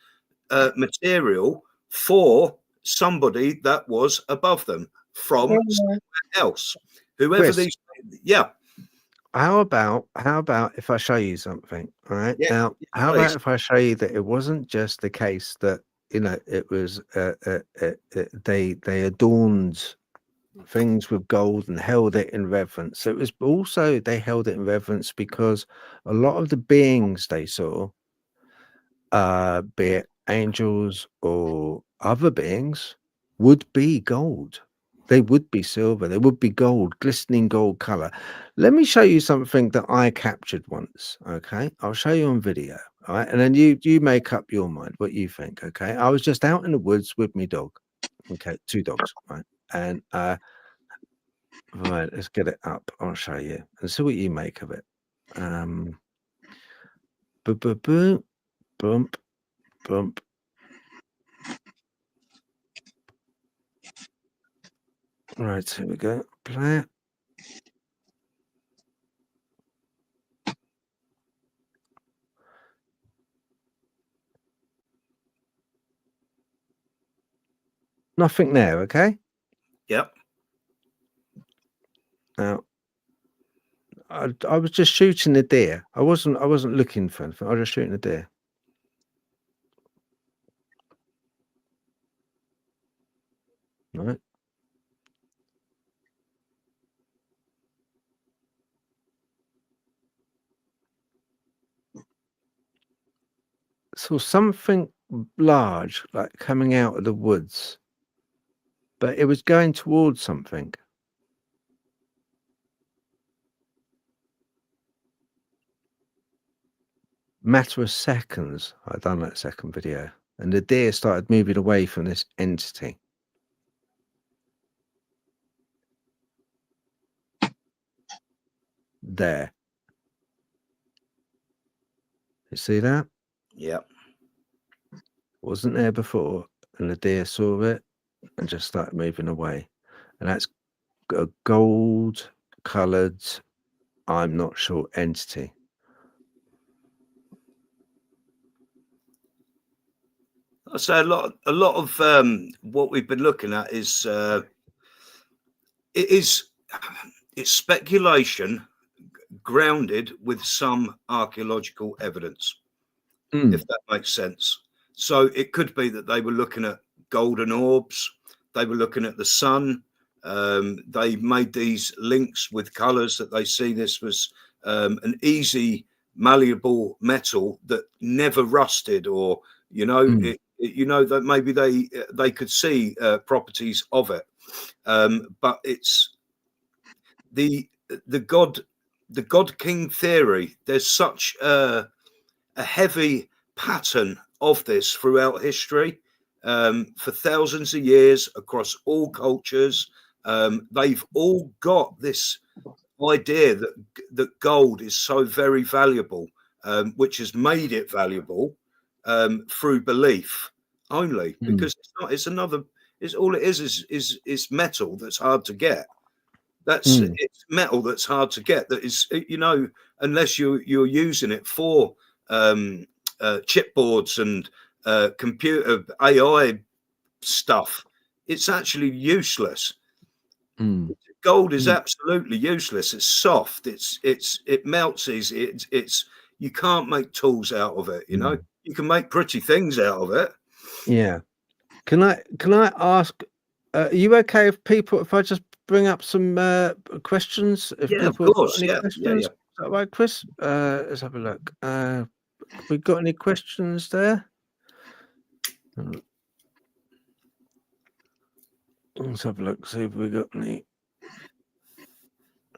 material for somebody that was above them from somewhere else. Whoever Chris, these, yeah. how about if I show you something? All right. Yeah, Now, how please. about if I show you that it wasn't just the case that, you know, it was they adorned things with gold and held it in reverence. It was also they held it in reverence because a lot of the beings they saw, be it angels or other beings, would be gold. They would be silver. They would be gold, glistening gold color. Let me show you something that I captured once. Okay, I'll show you on video. All right, and then you make up your mind what you think. Okay, I was just out in the woods with my dog. Okay, 2 dogs, right, and right, let's get it up. I'll show you and see what you make of it. Bump, bump. Right, here we go. Play it. Nothing there, okay? Yep. Now, I was just shooting the deer. I wasn't looking for anything. I was just shooting the deer. Right. Saw something large, like coming out of the woods, but it was going towards something. Matter of seconds, I done that second video, and the deer started moving away from this entity. There. You see that? Yep. Wasn't there before, and the deer saw it and just started moving away. And that's a gold coloured, I'm not sure, entity. So a lot of what we've been looking at is it's speculation grounded with some archaeological evidence, if that makes sense. So it could be that they were looking at golden orbs, they were looking at the sun. They made these links with colors that they see this was an easy malleable metal that never rusted, or you know that maybe they could see properties of it, but it's the God King theory. There's such a heavy pattern of this throughout history, for thousands of years across all cultures. They've all got this idea that gold is so very valuable, which has made it valuable through belief only, because it's not. It's another. It's all it is metal that's hard to get. It's metal that's hard to get. That is, unless you're using it for chipboards and computer AI stuff, it's actually useless. Gold is absolutely useless. It's soft. It melts easy. It's you can't make tools out of it. You can make pretty things out of it. Yeah. Can I ask? Are you okay if I just bring up some questions? If Yeah, of people course. have got any Yeah. questions, is that right, Chris? Let's have a look. Have we got any questions there? Let's have a look. See if we got any.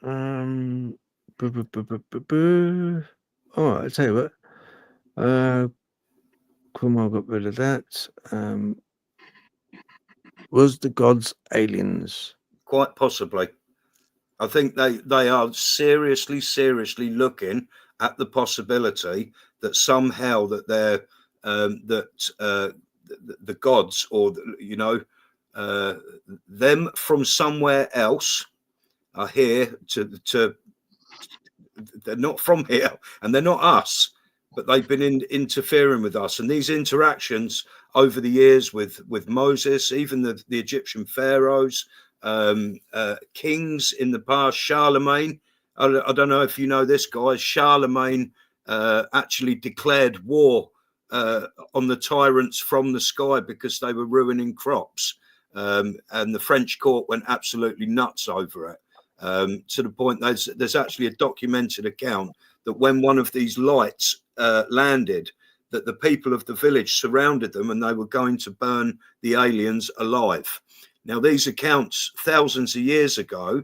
Oh, I tell you what. Cromwell got rid of that. Was the gods aliens? Quite possibly. I think they are seriously looking at the possibility that somehow that they're the gods, or them from somewhere else are here to they're not from here, and they're not us, but they've been interfering with us. And these interactions over the years with Moses, even the Egyptian pharaohs, kings in the past, Charlemagne. I don't know if you know this, guys. Charlemagne actually declared war on the tyrants from the sky because they were ruining crops. And the French court went absolutely nuts over it. To the point there's actually a documented account that when one of these lights landed, that the people of the village surrounded them and they were going to burn the aliens alive. Now, these accounts thousands of years ago,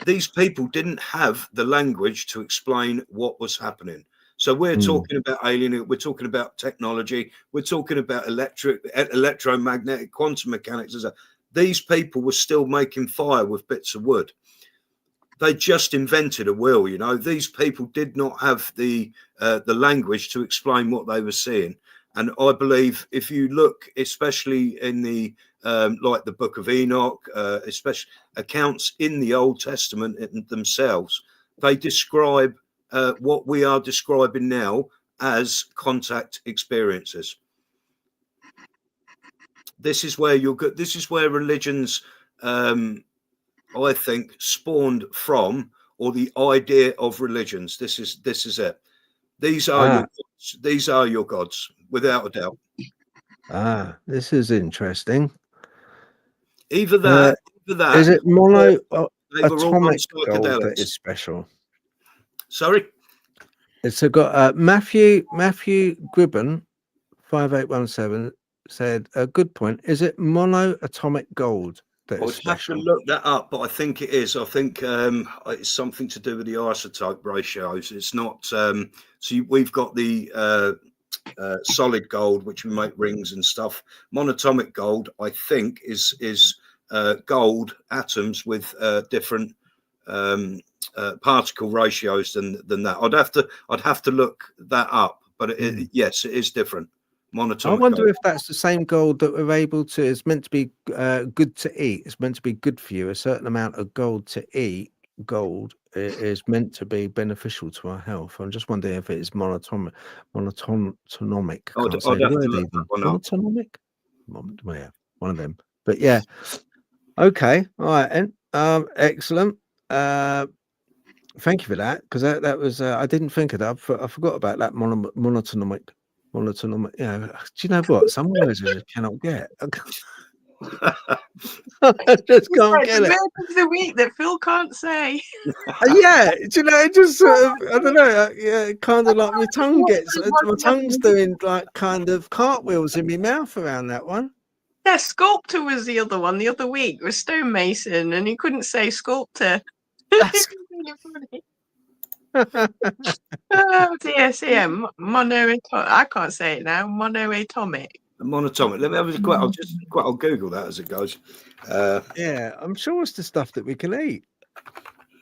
these people didn't have the language to explain what was happening. So we're talking about alien, we're talking about technology, we're talking about electromagnetic, quantum mechanics. These people were still making fire with bits of wood. They just invented a wheel. You know, these people did not have the language to explain what they were seeing. And I believe if you look, especially in the like the Book of Enoch, especially accounts in the Old Testament themselves, they describe what we are describing now as contact experiences. This is where you're good. This is where religions, I think, spawned from, or the idea of religions. This is it. These are your gods. These are your gods, without a doubt. This is interesting. Either that. Is it mono they were all on atomic gold that psychedelics. is special? Sorry. It's got Matthew Gribben 5817 said a good point. Is it monoatomic gold that I is would have to special? look that up, but I think it is. I think it's something to do with the isotope ratios. It's not. So we've got the solid gold, which we make rings and stuff. Monatomic gold, I think, is gold atoms with different particle ratios than that. I'd have to look that up, but yes, it is different. Monatomic I wonder gold. if that's the same gold that we're able to. It's meant to be good to eat. It's meant to be good for you. A certain amount of gold to eat. Gold is meant to be beneficial to our health. I'm just wondering if it is monatomic. I'd have to look that one up. Monatomic. Well, yeah, one of them. But yeah. Okay. All right. And excellent. Thank you for that, because that was I didn't think of that. I forgot about that monatomic. Yeah. Do you know what? Some words I just cannot get. I just can't get it. Word of the week that Phil can't say. Yeah, do you know, it just sort of, I don't know, yeah, kind of like my tongue gets, my tongue's doing like kind of cartwheels in my mouth around that one. Yeah, sculptor was the other one. The other week was stonemason, and he couldn't say sculptor. That's really funny. Oh dear, monoatomic. I can't say it now. Monoatomic. Monatomic. Let me have a quick. I'll Google that as it goes. yeah, I'm sure it's the stuff that we can eat.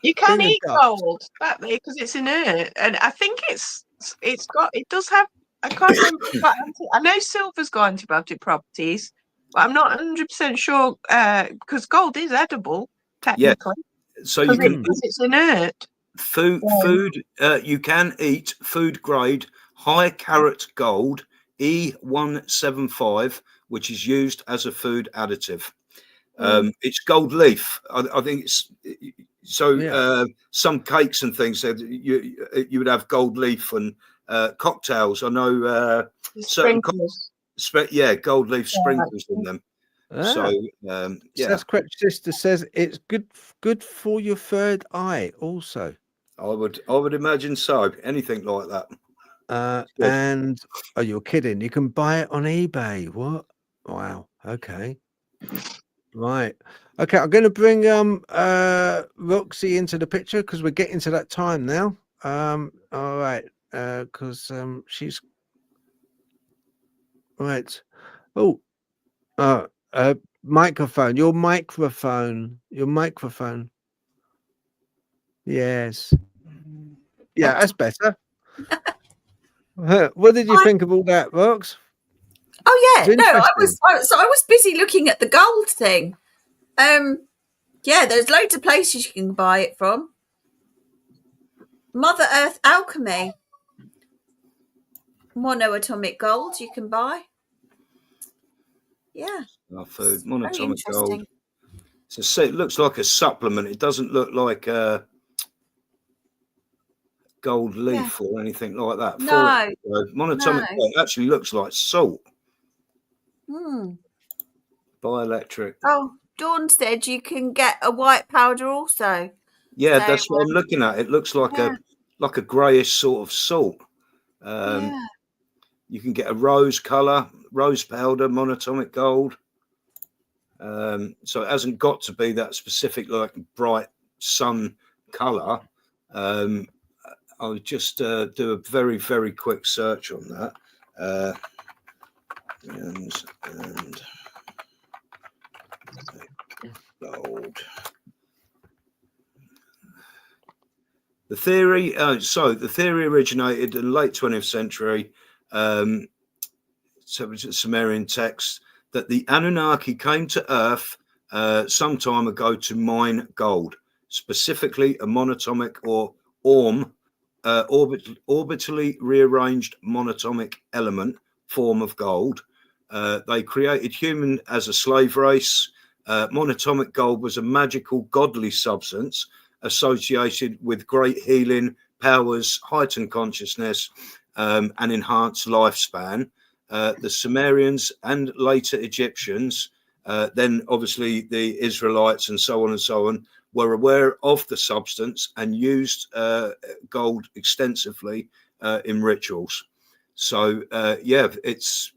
You can Finger eat dust. gold, because it's inert, and I think it does have. I can't remember. I know silver's got antibiotic properties, but I'm not 100% sure because gold is edible technically. Yeah. So you can because it's inert. Food. You can eat food grade high carat gold E175, which is used as a food additive. It's gold leaf. I think it's so. Yeah. Some cakes and things, so you would have gold leaf and cocktails. I know certain gold leaf sprinkles in them. So yeah, that's correct. Sister says it's good for your third eye also. I would imagine so. Anything like that. And oh, you're kidding. You can buy it on eBay. What? Wow. Okay. Right. Okay, I'm going to bring Roxy into the picture because we're getting to that time now. All right. Because she's right. Oh, microphone. Your microphone. Yes. Yeah, that's better. What did you think of all that, Vox? Oh It's yeah, no, I interesting. was busy looking at the gold thing. Yeah, there's loads of places you can buy it from. Mother Earth Alchemy, monoatomic gold you can buy. Yeah, Our food, very monatomic gold. interesting. It looks like a supplement. It doesn't look like a gold leaf or anything like that. No, Monatomic gold actually looks like salt. Bioelectric. Oh, Dawn said you can get a white powder also. Yeah, So, that's what I'm looking at. It looks like a greyish sort of salt. You can get a rose colour, rose powder, monatomic gold. So it hasn't got to be that specific, like bright sun colour. I'll just do a very, very quick search on that. And gold. The theory, the theory originated in the late 20th century. So it was a Sumerian text that the Anunnaki came to Earth some time ago to mine gold, specifically a monatomic or orbitally rearranged monatomic element form of gold. They created human as a slave race. Monatomic gold was a magical, godly substance associated with great healing powers, heightened consciousness, and enhanced lifespan. The Sumerians and later Egyptians, then obviously the Israelites and so on, were aware of the substance and used gold extensively in rituals. So, it's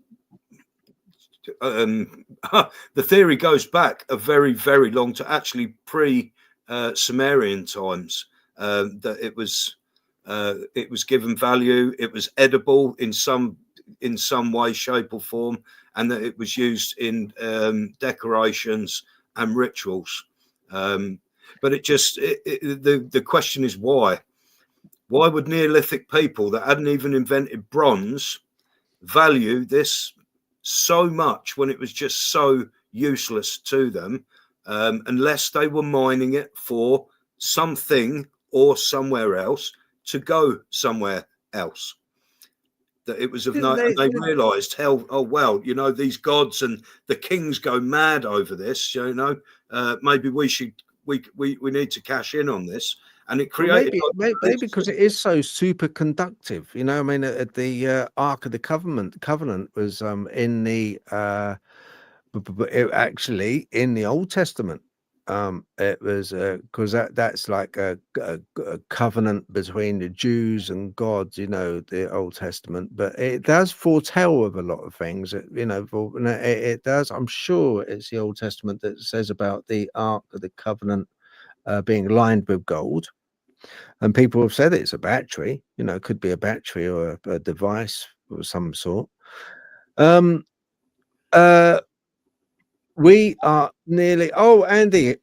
the theory goes back a very, very long to actually pre-Sumerian times. That it was given value, it was edible in some way, shape, or form, and that it was used in decorations and rituals. But the question is why? Why would Neolithic people that hadn't even invented bronze value this so much when it was just so useless to them, unless they were mining it for something or somewhere else to go somewhere else? That it was of no, and they realised these gods and the kings go mad over this. Maybe we need to cash in on this, and it created maybe because it is so super conductive. I mean, the Ark of the Covenant was in the actually in the Old Testament. It was because that's like a covenant between the Jews and God, the Old Testament. But it does foretell of a lot of things. It does. I'm sure it's the Old Testament that says about the Ark of the Covenant being lined with gold. And people have said it's a battery. It could be a battery or a device of some sort. We are nearly. Oh, Andy.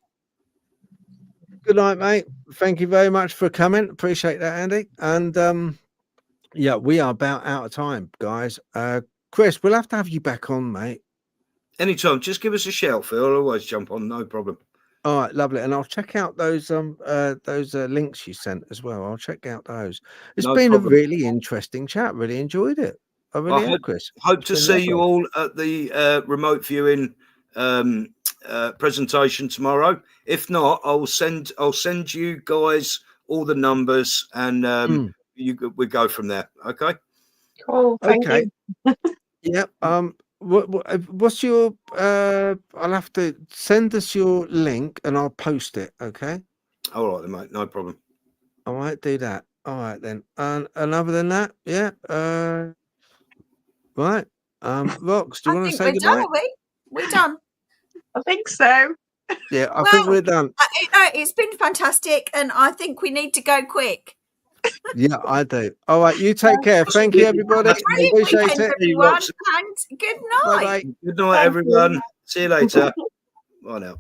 Good night, mate. Thank you very much for coming. Appreciate that, Andy. And yeah, we are about out of time, guys. Chris, we'll have to have you back on, mate. Anytime. Just give us a shout, Phil. I'll always jump on, no problem. All right, lovely. And I'll check out those links you sent as well. I'll check out those. It's been a really interesting chat. Really enjoyed it. I really have, Chris. Hope to see you all at the remote viewing presentation tomorrow. If not, I'll send you guys all the numbers, and we go from there. Okay. Cool. Thank you. Yeah. What's your? I'll have to send us your link, and I'll post it. Okay. All right, then, mate. No problem. I might do that. All right then. And other than that, yeah. Right. Rox, do you want to say goodbye? Done, are we? We're done. I think so. Yeah, I think we're done. It's been fantastic, and I think we need to go quick. Yeah, I do. All right, you take care. Thank you, everybody. Appreciate it. Everyone, and good night. Bye-bye. Good night, everyone. See you later. Bye now.